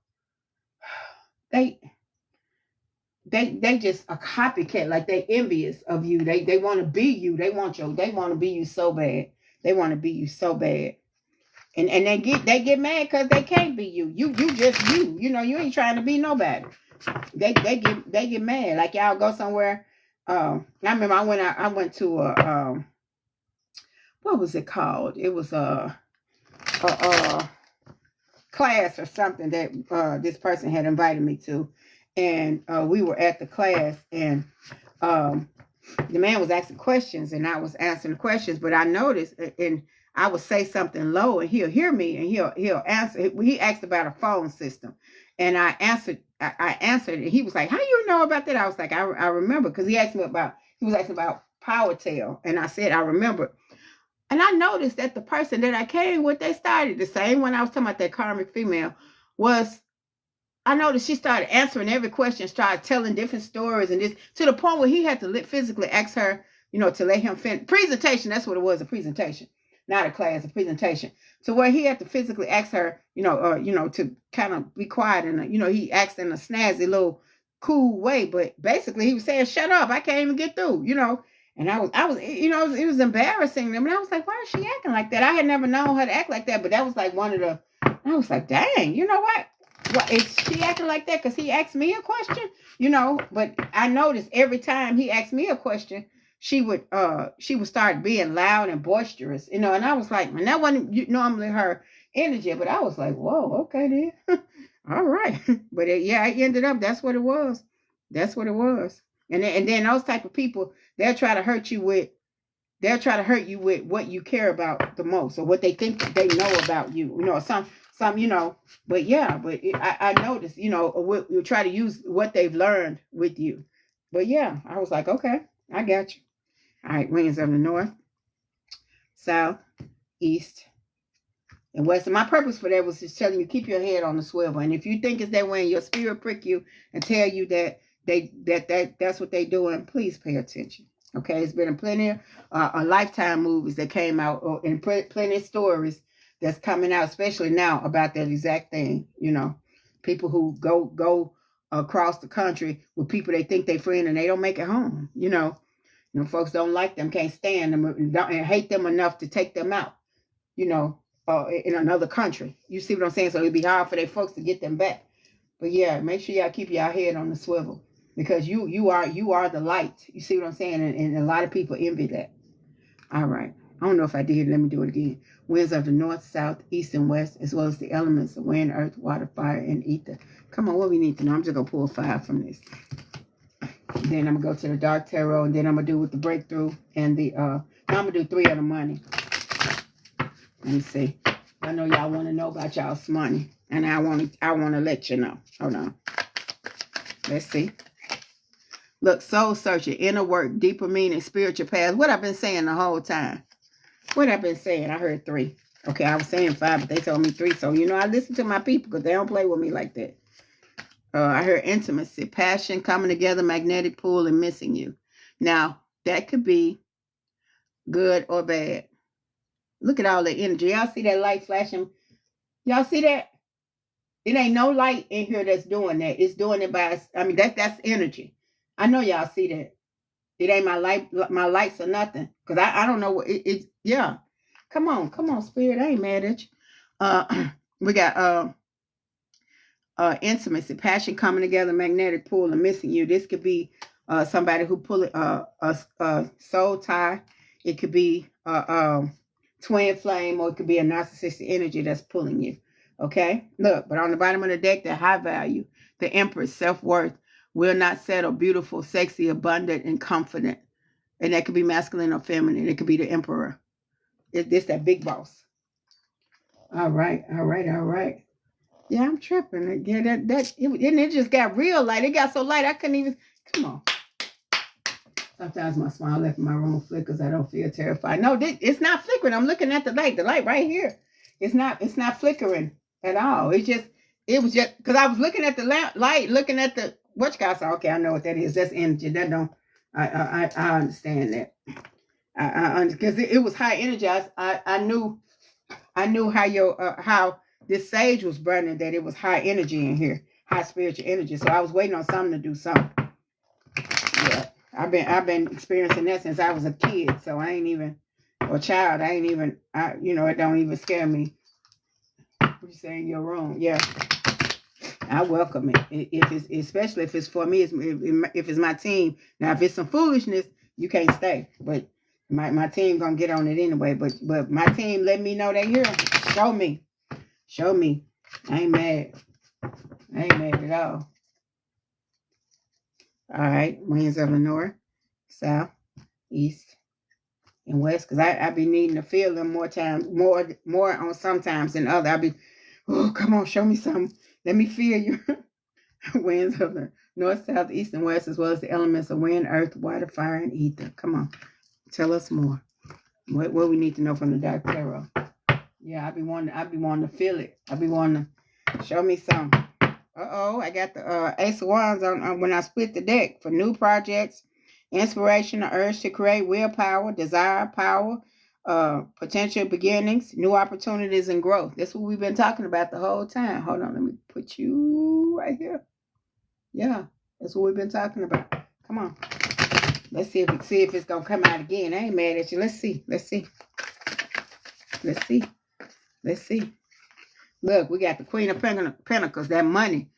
They just a copycat, like they envious of you. They want to be you. They want to be you so bad. They want to be you so bad. And they get mad because they can't be you. You just you. You ain't trying to be nobody. They get mad. Like y'all go somewhere. I remember I went to a what was it called? It was a class or something that this person had invited me to. And we were at the class, and the man was asking questions, and I was answering questions. But I noticed, and I would say something low, and he'll hear me, and he'll answer. He asked about a phone system, and I answered. I answered, and he was like, "How do you know about that?" I was like, "I remember," because he was asking about PowerTel, and I said, "I remember." And I noticed that the person that I came with, they started the same one I was talking about, that karmic female was. I noticed she started answering every question, started telling different stories, and this to the point where he had to physically ask her, to let him finish. Presentation, that's what it was, a presentation, not a class, a presentation. So where he had to physically ask her, to kind of be quiet, and he asked in a snazzy little cool way, but basically he was saying, "Shut up, I can't even get through," And I was, it was embarrassing them, and I was like, "Why is she acting like that?" I had never known her to act like that, but that was like one of the. I was like, "Dang, you know what? Well, is she acting like that because he asked me a question?" But I noticed every time he asked me a question, she would start being loud and boisterous, and I was like, man, that wasn't normally her energy, but I was like, whoa, okay then. All right. But it ended up, that's what it was. That's what it was. And then those type of people, they'll try to hurt you with what you care about the most, or what they think they know about you, some, but I noticed, we'll try to use what they've learned with you. But yeah, I was like, okay, I got you. All right, winds of the north, south, east, and west. And my purpose for that was just telling you, keep your head on the swivel. And if you think it's that way and your spirit prick you and tell you that that's what they're doing, please pay attention. Okay, it's been plenty of Lifetime movies that came out, and plenty of stories that's coming out, especially now, about that exact thing. People who go across the country with people they think they friend and they don't make it home. Folks don't like them, can't stand them, and hate them enough to take them out. In another country. You see what I'm saying? So it'd be hard for their folks to get them back. But yeah, make sure y'all keep your head on the swivel, because you are the light. You see what I'm saying? And a lot of people envy that. All right. I don't know if I did. Let me do it again. Winds of the north, south, east, and west, as well as the elements of wind, earth, water, fire, and ether. Come on, what we need to know. I'm just going to pull 5 from this. Then I'm going to go to the dark tarot, and then I'm going to do with the breakthrough and the, now I'm going to do 3 of the money. Let me see. I know y'all want to know about y'all's money, and I want to let you know. Hold on. Let's see. Look, soul searching, inner work, deeper meaning, spiritual path. What I've been saying the whole time. What I've been saying. I heard 3. Okay, I was saying 5, but they told me 3. So, I listen to my people because they don't play with me like that. I heard intimacy, passion, coming together, magnetic pull, and missing you. Now, that could be good or bad. Look at all the energy. Y'all see that light flashing? Y'all see that? It ain't no light in here that's doing that. It's doing it by, that's energy. I know y'all see that. It ain't my lights or nothing. Because I don't know what it's, yeah. Come on, spirit. I ain't mad at you. We got intimacy, passion coming together, magnetic pull, and missing you. This could be somebody who pull a soul tie. It could be twin flame, or it could be a narcissistic energy that's pulling you. Okay, look, but on the bottom of the deck, the high value, the Empress, self-worth, will not settle, beautiful, sexy, abundant, and confident. And that could be masculine or feminine. It could be the Emperor. It's that big boss. All right. Yeah, I'm tripping. Yeah, it just got real light. It got so light I couldn't even. Come on. Sometimes my smile left in my room flickers. I don't feel terrified. No, it's not flickering. I'm looking at the light. The light right here. It's not flickering at all. It was just because I was looking at the light, looking at the what you guys saw. Okay, I know what that is. That's energy. That don't. I understand that. Because it was high energy. I knew how this sage was burning. That it was high energy in here, high spiritual energy. So I was waiting on something to do something. Yeah. I've been experiencing that since I was a kid, so I ain't even, or child, it don't even scare me. What you say in your room? Yeah, I welcome it. If it's, especially if it's for me, if it's my team. Now, if it's some foolishness, you can't stay. But my team gonna get on it anyway. But my team let me know they here. Show me. I ain't mad at all. All right, winds of the north, south, east, and west. Because I be needing to feel them more on sometimes than other. I be, oh, come on, show me something. Let me feel you. Winds of the north, south, east, and west, as well as the elements of wind, earth, water, fire, and ether. Come on, tell us more. What we need to know from the Dark Tarot. Yeah, I be wanting to feel it. I be wanting to show me something. I got the Ace of Wands on when I split the deck for new projects, inspiration, the urge to create, willpower, desire, power, potential beginnings, new opportunities, and growth. That's what we've been talking about the whole time. Hold on, let me put you right here. Yeah, that's what we've been talking about. Come on. Let's see if it's gonna come out again. I ain't mad at you. Let's see. Look, we got the Queen of Pentacles, that money,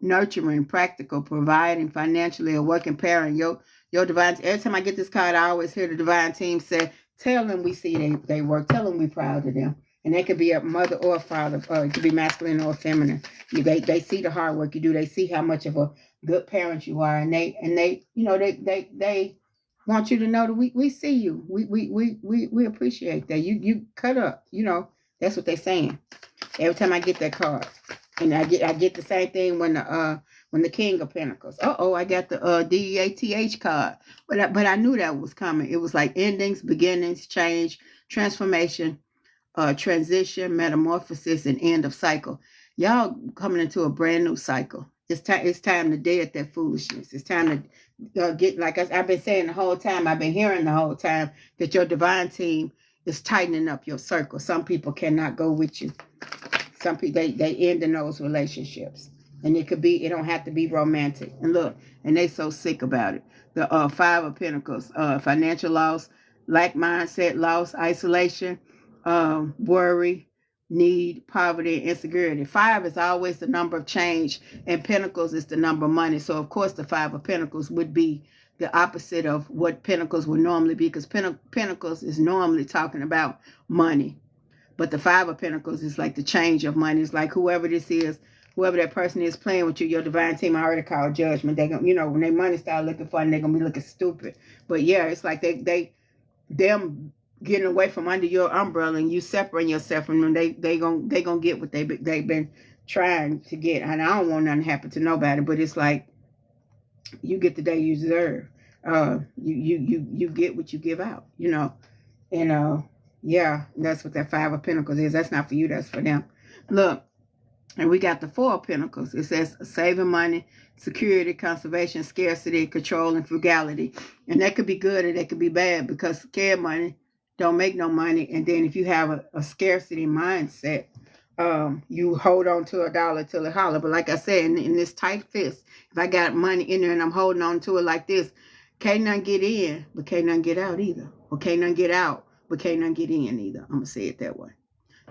nurturing, practical, providing financially, a working parent. Your divine. Every time I get this card, I always hear the divine team say, "Tell them we see they work. Tell them we proud of them." And they could be a mother or a father, or it could be masculine or feminine. They see the hard work you do. They see how much of a good parent you are, and they want you to know that we see you. We appreciate that. You cut up. That's what they're saying. Every time I get that card. And I get the same thing when the King of Pentacles. I got the DEATH card. But I knew that was coming. It was like endings, beginnings, change, transformation, transition, metamorphosis, and end of cycle. Y'all coming into a brand new cycle. It's time to dead that foolishness. It's time to get, like I've been saying the whole time, I've been hearing the whole time, that your divine team is tightening up your circle. Some people cannot go with you. Some people, they end in those relationships. And it don't have to be romantic. And look, and they so sick about it. The Five of Pentacles, financial loss, lack mindset, loss, isolation, worry, need, poverty, and insecurity. 5 is always the number of change, and Pentacles is the number of money. So, of course, the 5 of Pentacles would be the opposite of what Pentacles would normally be, because Pentacles is normally talking about money. But the 5 of Pentacles is like the change of money. It's like whoever that person is playing with you, your divine team, I already called judgment. They gonna, when their money start looking funny, they're gonna be looking stupid. But yeah, it's like them getting away from under your umbrella and you separating yourself from them. They gonna get what they've been trying to get. And I don't want nothing to happen to nobody, but it's like you get the day you deserve. You get what you give out, and yeah, that's what that 5 of Pentacles is. That's not for you, that's for them. Look, and we got the 4 of Pentacles. It says saving money, security, conservation, scarcity, control, and frugality. And that could be good or that could be bad, because scared money don't make no money. And then if you have a scarcity mindset, you hold on to $1 till it holler. But like I said, in this tight fist, if I got money in there and I'm holding on to it like this, can't none get in, but can't none get out either. Or can't none get out, but can't none get in either. I'm going to say it that way.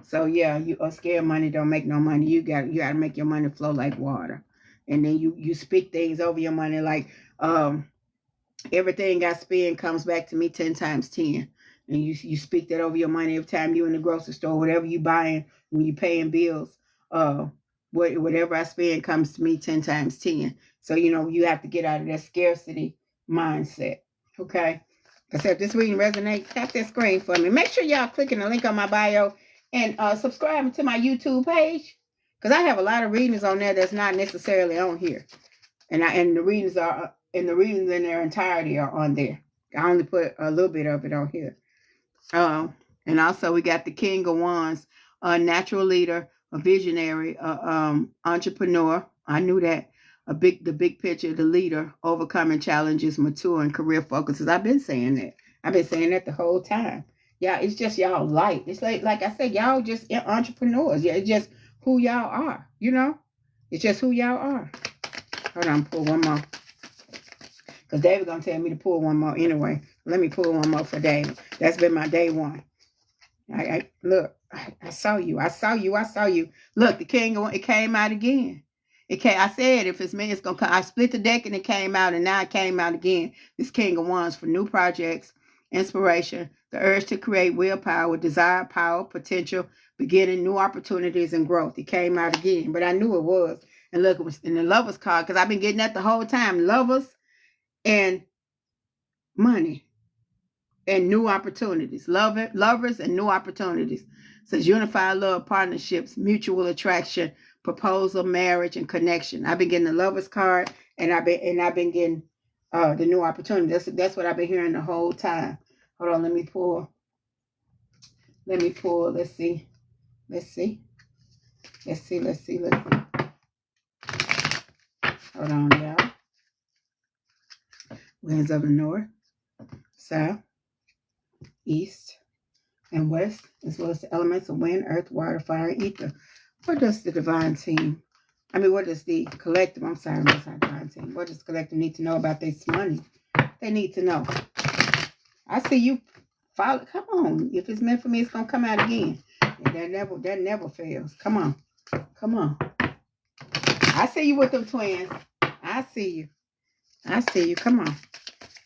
So yeah, scared money don't make no money. You got to make your money flow like water. And then you speak things over your money like, everything I spend comes back to me 10 times 10. And you speak that over your money every time you in the grocery store, whatever you buying, when you paying bills, whatever I spend comes to me 10 times 10. So, you have to get out of that scarcity mindset. Okay. So if this reading resonates, tap that screen for me. Make sure y'all clicking the link on my bio and subscribe to my YouTube page, because I have a lot of readings on there that's not necessarily on here. And the readings in their entirety are on there. I only put a little bit of it on here. And also we got the King of Wands, a natural leader, a visionary, entrepreneur. I knew that. The big picture, the leader, overcoming challenges, mature and career focuses. I've been saying that. I've been saying that the whole time. Yeah, it's just y'all light. It's like I said, y'all just entrepreneurs. Yeah, it's just who y'all are. It's just who y'all are. Hold on, pull one more. Because David's going to tell me to pull one more anyway. Let me pull one more for David. That's been my day one. Look, I saw you. I saw you. Look, the King, it came out again. I said, if it's me, it's going to come. I split the deck and it came out, and now it came out again. This King of Wands for new projects, inspiration, the urge to create, willpower, desire, power, potential, beginning, new opportunities, and growth. It came out again, but I knew it was. And look, it was in the Lovers card, because I've been getting that the whole time. Lovers and money and new opportunities. Lovers and new opportunities. It says unified love, partnerships, mutual attraction, proposal, marriage, and connection. I've been getting the Lovers card, and I've been getting the new opportunity. That's what I've been hearing the whole time. Hold on, let me pull. Let's see. Hold on, y'all. Winds of the north, south, east, and west, as well as the elements of wind, earth, water, fire, and ether. What does the divine team, what does the collective, I'm sorry, that's not divine team. What does the collective need to know about this money? They need to know. I see you follow. Come on. If it's meant for me, it's going to come out again. And that never fails. Come on. I see you with them twins. I see you. Come on.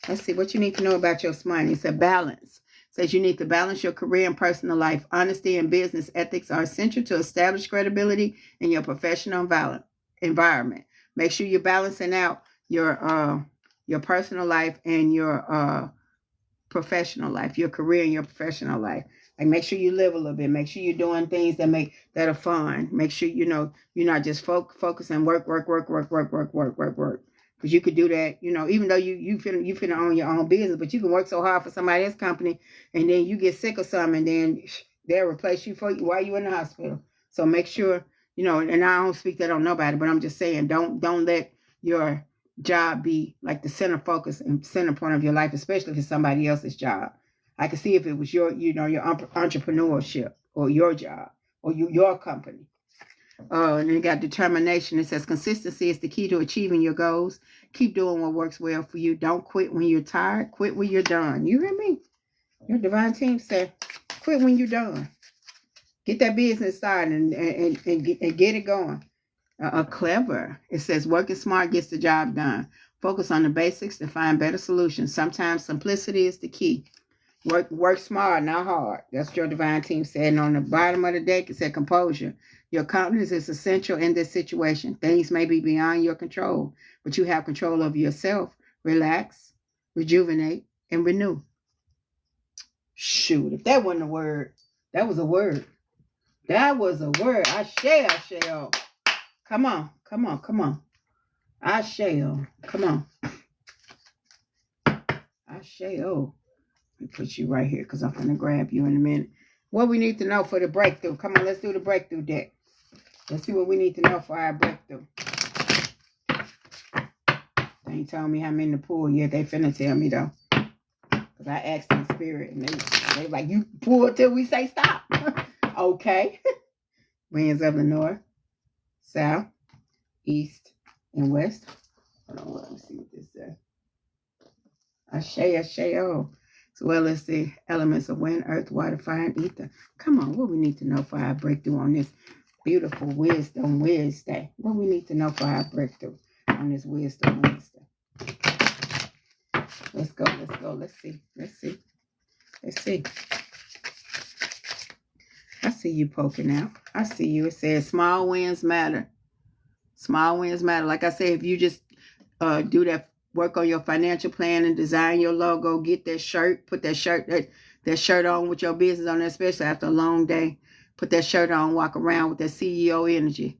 Let's see what you need to know about your money. It's a balance. It says you need to balance your career and personal life. Honesty and business ethics are essential to establish credibility in your professional environment. Make sure you're balancing out your personal life and your professional life, your career and your professional life. Like, make sure you live a little bit. Make sure you're doing things that are fun. Make sure you're not just focusing work. Because you could do that, even though you finna own your own business, but you can work so hard for somebody else's company, and then you get sick or something, and then they'll replace you while you're in the hospital. So make sure, and I don't speak that on nobody, but I'm just saying, don't let your job be like the center focus and center point of your life, especially if it's somebody else's job. I can see if it was your entrepreneurship or your job or your company. And you got determination. It says consistency is the key to achieving your goals. Keep doing what works well for you. Don't quit when you're tired. Quit when you're done. You hear me? Your divine team said, quit when you're done. Get that business started and get it going. Clever. It says working smart gets the job done. Focus on the basics to find better solutions. Sometimes simplicity is the key. Work smart, not hard. That's what your divine team said. And on the bottom of the deck, it said composure. Your confidence is essential in this situation. Things may be beyond your control, but you have control over yourself. Relax, rejuvenate, and renew. Shoot, if that wasn't a word, that was a word. That was a word. I shall. Come on. I shall. Come on. I shall. Let me put you right here because I'm going to grab you in a minute. What we need to know for the breakthrough. Come on, let's do the breakthrough deck. Let's see what we need to know for our breakthrough. They ain't telling me how many to pull yet. They finna tell me though. Because I asked in spirit and they like, you pull till we say stop. Okay. Winds of the north, south, east, and west. Hold on, let me see what this says. Ashe, as well as the elements of wind, earth, water, fire, and ether. Come on, what we need to know for our breakthrough on this. Beautiful Wisdom Wednesday. What we need to know for our breakthrough on this Wisdom Wednesday. Let's go. Let's go. Let's see. Let's see. Let's see. I see you poking out. I see you. It says small wins matter. Small wins matter. Like I said, if you just do that, work on your financial plan and design your logo, get that shirt, put that shirt on with your business on there, especially after a long day. Put that shirt on, walk around with that CEO energy.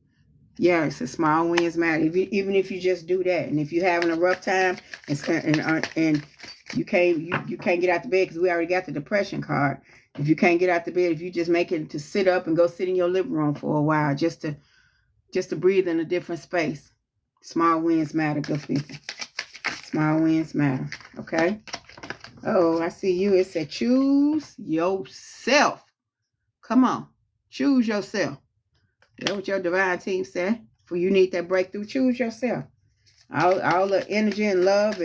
Yeah, it's a small wins matter. Even if you just do that, and if you're having a rough time and you can't get out the bed because we already got the depression card. If you can't get out the bed, if you just make it to sit up and go sit in your living room for a while, just to breathe in a different space. Small wins matter, good people. Small wins matter. Okay. Oh, I see you. It said choose yourself. Come on. Choose yourself. That's what your divine team said. For you need that breakthrough, choose yourself. All the energy and love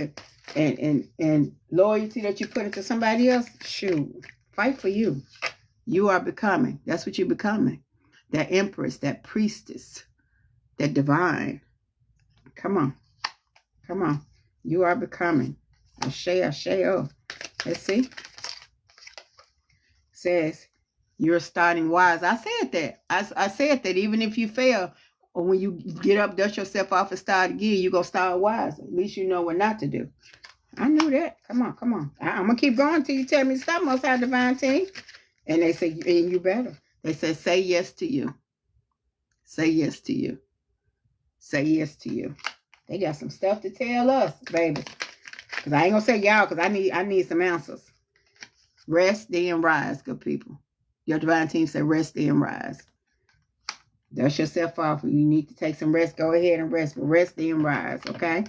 and loyalty that you put into somebody else, shoot, fight for you. You are becoming. That's what you're becoming. That empress, that priestess, that divine. Come on. Come on. You are becoming. Ashe, oh. Let's see. It says, you're starting wise. I said that. I said that even if you fail, or when you get up, dust yourself off and start again, you're going to start wise. At least you know what not to do. I knew that. Come on, come on. I'm going to keep going until you tell me to stop, Most High Divine Team. And they say, and you better. They say, say yes to you. Say yes to you. Say yes to you. They got some stuff to tell us, baby. Because I ain't going to say y'all, because I need some answers. Rest, then rise, good people. Your divine team said, rest, then rise. Dust yourself off. If you need to take some rest, go ahead and rest. But rest, then rise, okay?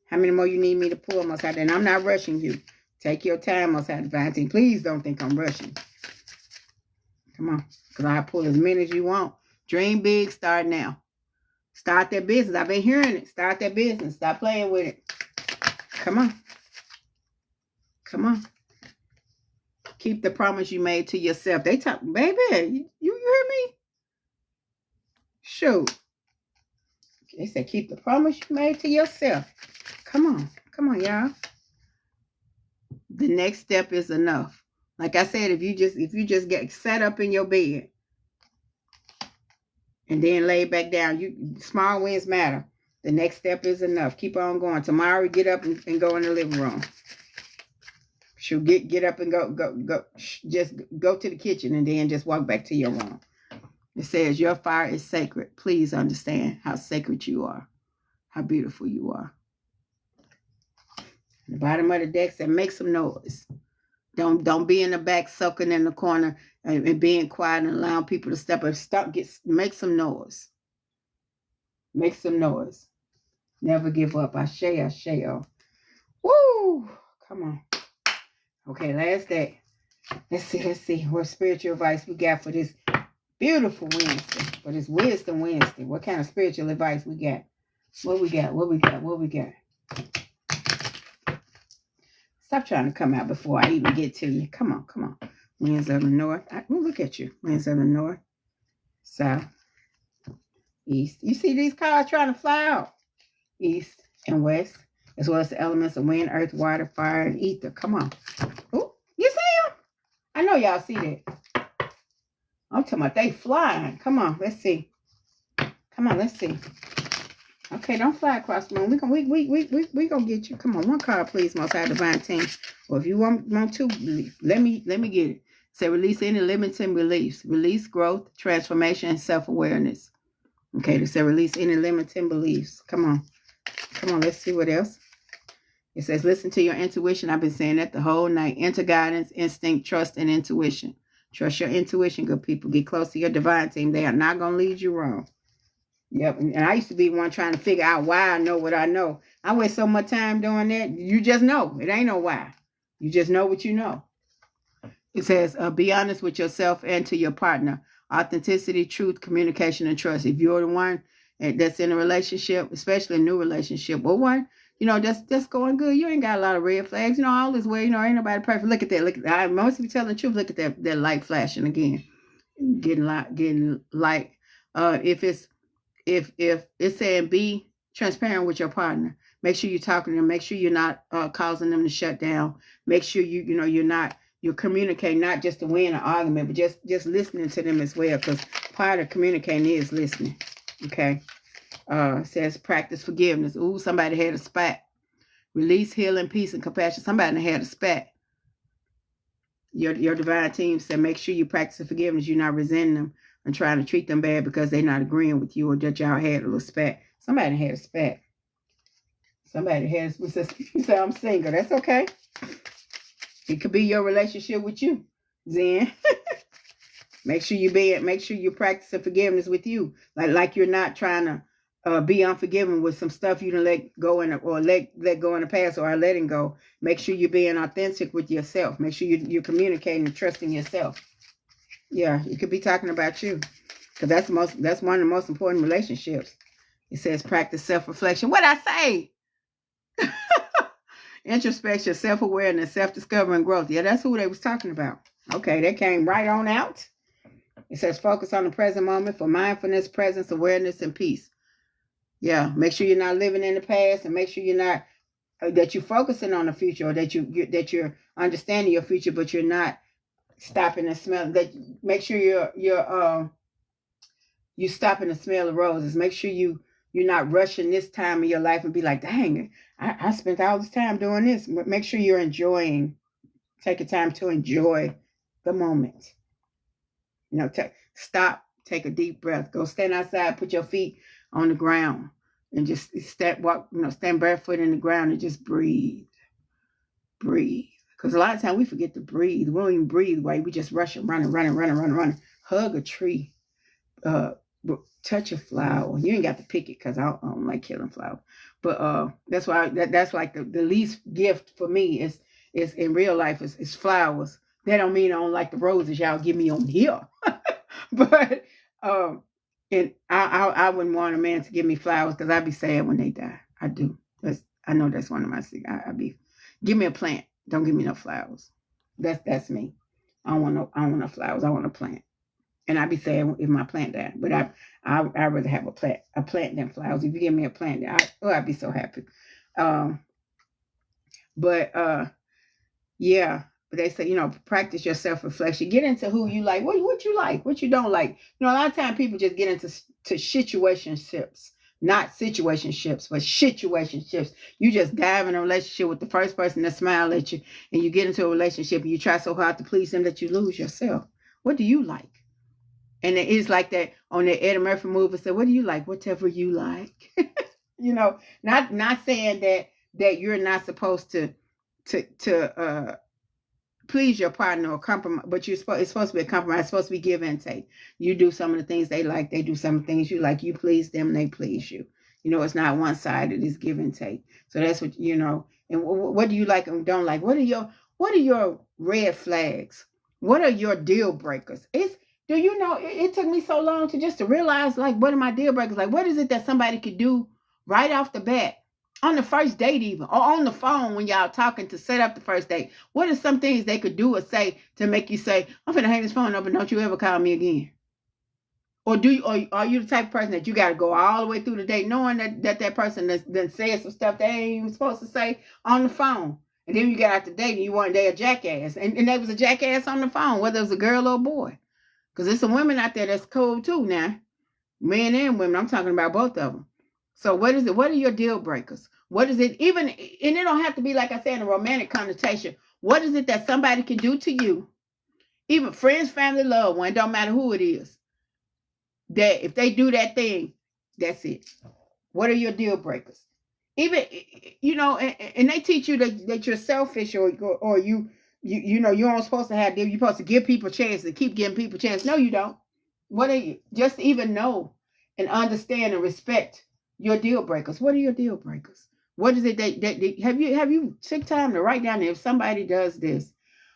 How many more you need me to pull, Most High? And I'm not rushing you. Take your time, Most High Divine Team. Please don't think I'm rushing. Come on. Because I'll pull as many as you want. Dream big, start now. Start that business. I've been hearing it. Start that business. Stop playing with it. Come on. Come on. Keep the promise you made to yourself. They talk, baby, you hear me? Shoot. They said keep the promise you made to yourself. Come on. Come on, y'all. The next step is enough. Like I said, if you just get set up in your bed and then lay back down, small wins matter. The next step is enough. Keep on going. Tomorrow, get up and go in the living room. She'll get up and go. Just go to the kitchen and then just walk back to your room. It says, your fire is sacred. Please understand how sacred you are. How beautiful you are. The bottom of the deck said, make some noise. Don't be in the back sucking in the corner and being quiet and allowing people to step up. Make some noise. Make some noise. Never give up. Ashe, oh. Woo! Come on. Okay, last day. Let's see what spiritual advice we got for this beautiful Wednesday, for this Wisdom Wednesday. What kind of spiritual advice we got? What we got? Stop trying to come out before I even get to you. Come on. Winds of the north. Look at you. Winds of the north, south, east. You see these cars trying to fly out? East and west, as well as the elements of wind, earth, water, fire, and ether. Come on. Oh, you see them? I know y'all see that. I'm talking about they flying. Come on, let's see. Let's see. Okay, don't fly across the room. We gonna get you. Come on, one card, please, Most High Divine Team. Or if you want to, let me get it. Say release any limiting beliefs. Release growth, transformation, and self-awareness. Okay, they say release any limiting beliefs. Come on, let's see what else. It says listen to your intuition. I've been saying that the whole night. Enter guidance, instinct, trust, and intuition. Trust your intuition, good people. Get close to your divine team. They are not going to lead you wrong. Yep. And I used to be one trying to figure out why I know what I know. I waste so much time doing that. You just know. It ain't no why. You just know what you know. It says, be honest with yourself and to your partner. Authenticity, truth, communication, and trust. If you're the one that's in a relationship, especially a new relationship, or one, that's going good. You ain't got a lot of red flags. All this way, ain't nobody perfect. Look at that. Most of you telling the truth. Look at that light flashing again. Getting light If it's saying be transparent with your partner, make sure you're talking to them. Make sure you're not causing them to shut down. Make sure you're communicating, not just to win an argument, but just listening to them as well. Because part of communicating is listening. Okay. Says practice forgiveness. Ooh, somebody had a spat. Release, healing, peace, and compassion. Somebody had a spat. Your divine team said make sure you practice forgiveness. You're not resenting them and trying to treat them bad because they're not agreeing with you or that y'all had a little spat. Somebody had a spat. Somebody has said I'm single. That's okay. It could be your relationship with you, Zen. Make sure you practicing forgiveness with you. Like you're not trying to be unforgiving with some stuff you done let go or let go in the past or are letting go. Make sure you're being authentic with yourself. Make sure you're communicating and trusting yourself. Yeah, it could be talking about you. Because that's one of the most important relationships. It says practice self-reflection. What'd I say? Introspection, self-awareness, self-discovery, and growth. Yeah, that's who they was talking about. Okay, that came right on out. It says focus on the present moment for mindfulness, presence, awareness, and peace. Yeah, make sure you're not living in the past, and make sure you're not that you're focusing on the future, or that you're understanding your future, but you're not stopping and smelling. That make sure you're stopping to smell the roses. Make sure you're not rushing this time of your life and be like, dang, I spent all this time doing this. Make sure you're enjoying. Take your time to enjoy the moment. Stop, take a deep breath. Go stand outside, put your feet on the ground, and just stand barefoot in the ground and just breathe. Breathe. Because a lot of times we forget to breathe. We don't even breathe right. We just rushing, running. Hug a tree. Touch a flower. You ain't got to pick it because I don't like killing flowers. But that's why that's like the least gift for me is in real life is flowers. That don't mean I don't like the roses y'all give me on here. But and I wouldn't want a man to give me flowers because I'd be sad when they die. I do. I know that's one of my things. Give me a plant. Don't give me no flowers. That's me. I don't want no flowers. I want a plant. And I'd be sad if my plant died. But I'd rather have a plant than flowers. If you give me a plant, I'd be so happy. Yeah. But they say, practice your self-reflection. Get into who you like. What you like, what you don't like. A lot of times people just get into situationships. Not situationships, but situationships. You just dive in a relationship with the first person that smile at you, and you get into a relationship and you try so hard to please them that you lose yourself. What do you like? And it is like that on the Eddie Murphy movie. Said, what do you like? Whatever you like. Not saying that you're not supposed to please your partner or compromise, but it's supposed to be a compromise. It's supposed to be give and take. You do some of the things they like, they do some of the things you like. You please them, they please you. It's not one-sided. It's give and take. So that's what And what do you like and don't like? What are your red flags? What are your deal breakers? It took me so long to realize, like, what are my deal breakers? Like, what is it that somebody could do right off the bat? On the first date even, or on the phone when y'all talking to set up the first date. What are some things they could do or say to make you say, I'm finna hang this phone up and don't you ever call me again? Or are you the type of person that you got to go all the way through the date knowing that person that said some stuff they ain't even supposed to say on the phone? And then you got out the date and you weren't there a jackass. And there was a jackass on the phone, whether it was a girl or a boy. Because there's some women out there that's cool too now. Men and women, I'm talking about both of them. So what is it? What are your deal breakers? What is it? And it don't have to be, like I said, in a romantic connotation. What is it that somebody can do to you? Even friends, family, loved one, don't matter who it is. That if they do that thing, that's it. What are your deal breakers? Even, and they teach you that you're selfish or you aren't supposed to have them. You're supposed to give people chances and keep giving people chances. No, you don't. What are you? Just even know and understand and respect your deal breakers. What are your deal breakers? What is it that have you took time to write down if somebody does this?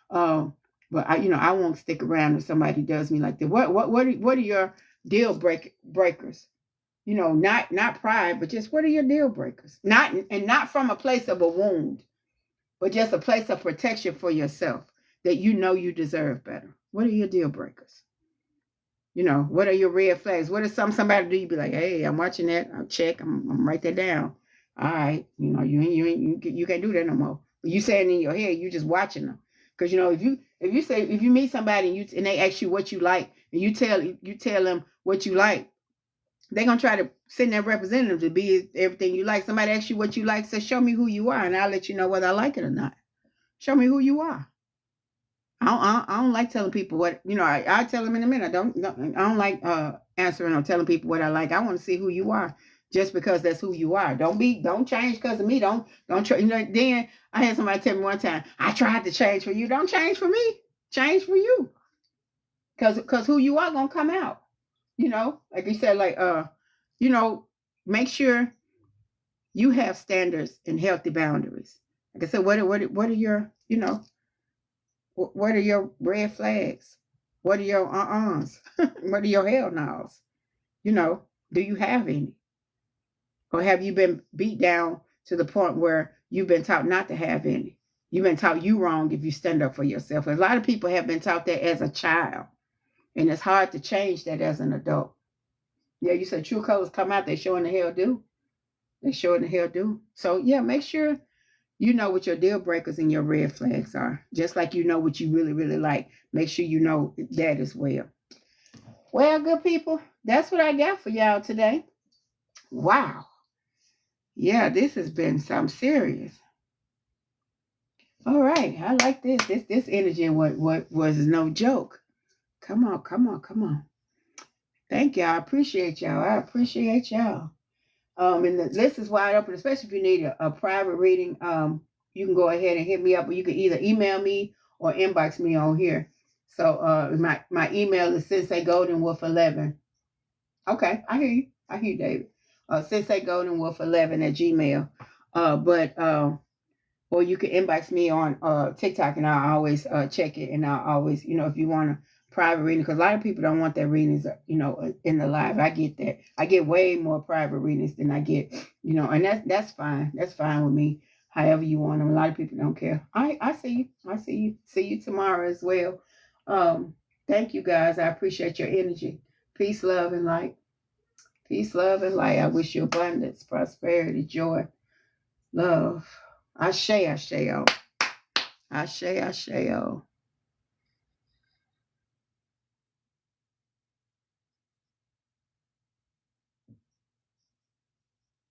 But I won't stick around if somebody does me like that. What are your deal breakers? Not pride, but just what are your deal breakers? Not from a place of a wound, but just a place of protection for yourself that you deserve better. What are your deal breakers? You know, what are your red flags? What is somebody do? You be like, hey, I'm watching that. I'll check. I'm write that down. All right, you know, you can't do that no more. But you saying in your head, you just watching them. Because you know, if you meet somebody and they ask you what you like, and you tell them what you like, they're gonna try to send their representative to be everything you like. Somebody asks you what you like, say, show me who you are, and I'll let you know whether I like it or not. Show me who you are. I don't like telling people what, you know, I tell them in a minute. I don't like answering or telling people what I like. I want to see who you are just because that's who you are. Don't change because of me. Don't try. You know, then I had somebody tell me one time, I tried to change for you. Don't change for me. Change for you. Because who you are going to come out. You know, like you said, like, you know, make sure you have standards and healthy boundaries. Like I said, what are your, you know, what are your red flags? What are your uh-uhs? What are your hell no's? You know, do you have any? Or have you been beat down to the point where you've been taught not to have any? You've been taught you wrong if you stand up for yourself. A lot of people have been taught that as a child, and it's hard to change that as an adult. Yeah, you said true colors come out, they showing the hell do. They showing the hell do. So yeah, make sure you know what your deal breakers and your red flags are. Just like you know what you really, really like. Make sure you know that as well. Well, good people, that's what I got for y'all today. Wow. Yeah, this has been something serious. All right. I like this. This energy what was no joke. Come on, come on, come on. Thank y'all. I appreciate y'all. I appreciate y'all. And the list is wide open, especially if you need a private reading. You can go ahead and hit me up, or you can either email me or inbox me on here. So my email is SINSEGOLDENWOLF11. Okay, I hear you. I hear you, David. SINSEGOLDENWOLF11@gmail. Or you can inbox me on TikTok, and I'll always check it, and I'll always, you know, if you want a private reading, because a lot of people don't want their readings, you know, in the live. I get that. I get way more private readings than I get, you know, and that's fine. That's fine with me. However you want them. A lot of people don't care. I see you. I see you. See you tomorrow as well. Thank you guys. I appreciate your energy. Peace, love, and light. Peace, love, and light. I wish you abundance, prosperity, joy, love. Ashe, Asheo. Ashe, Asheo.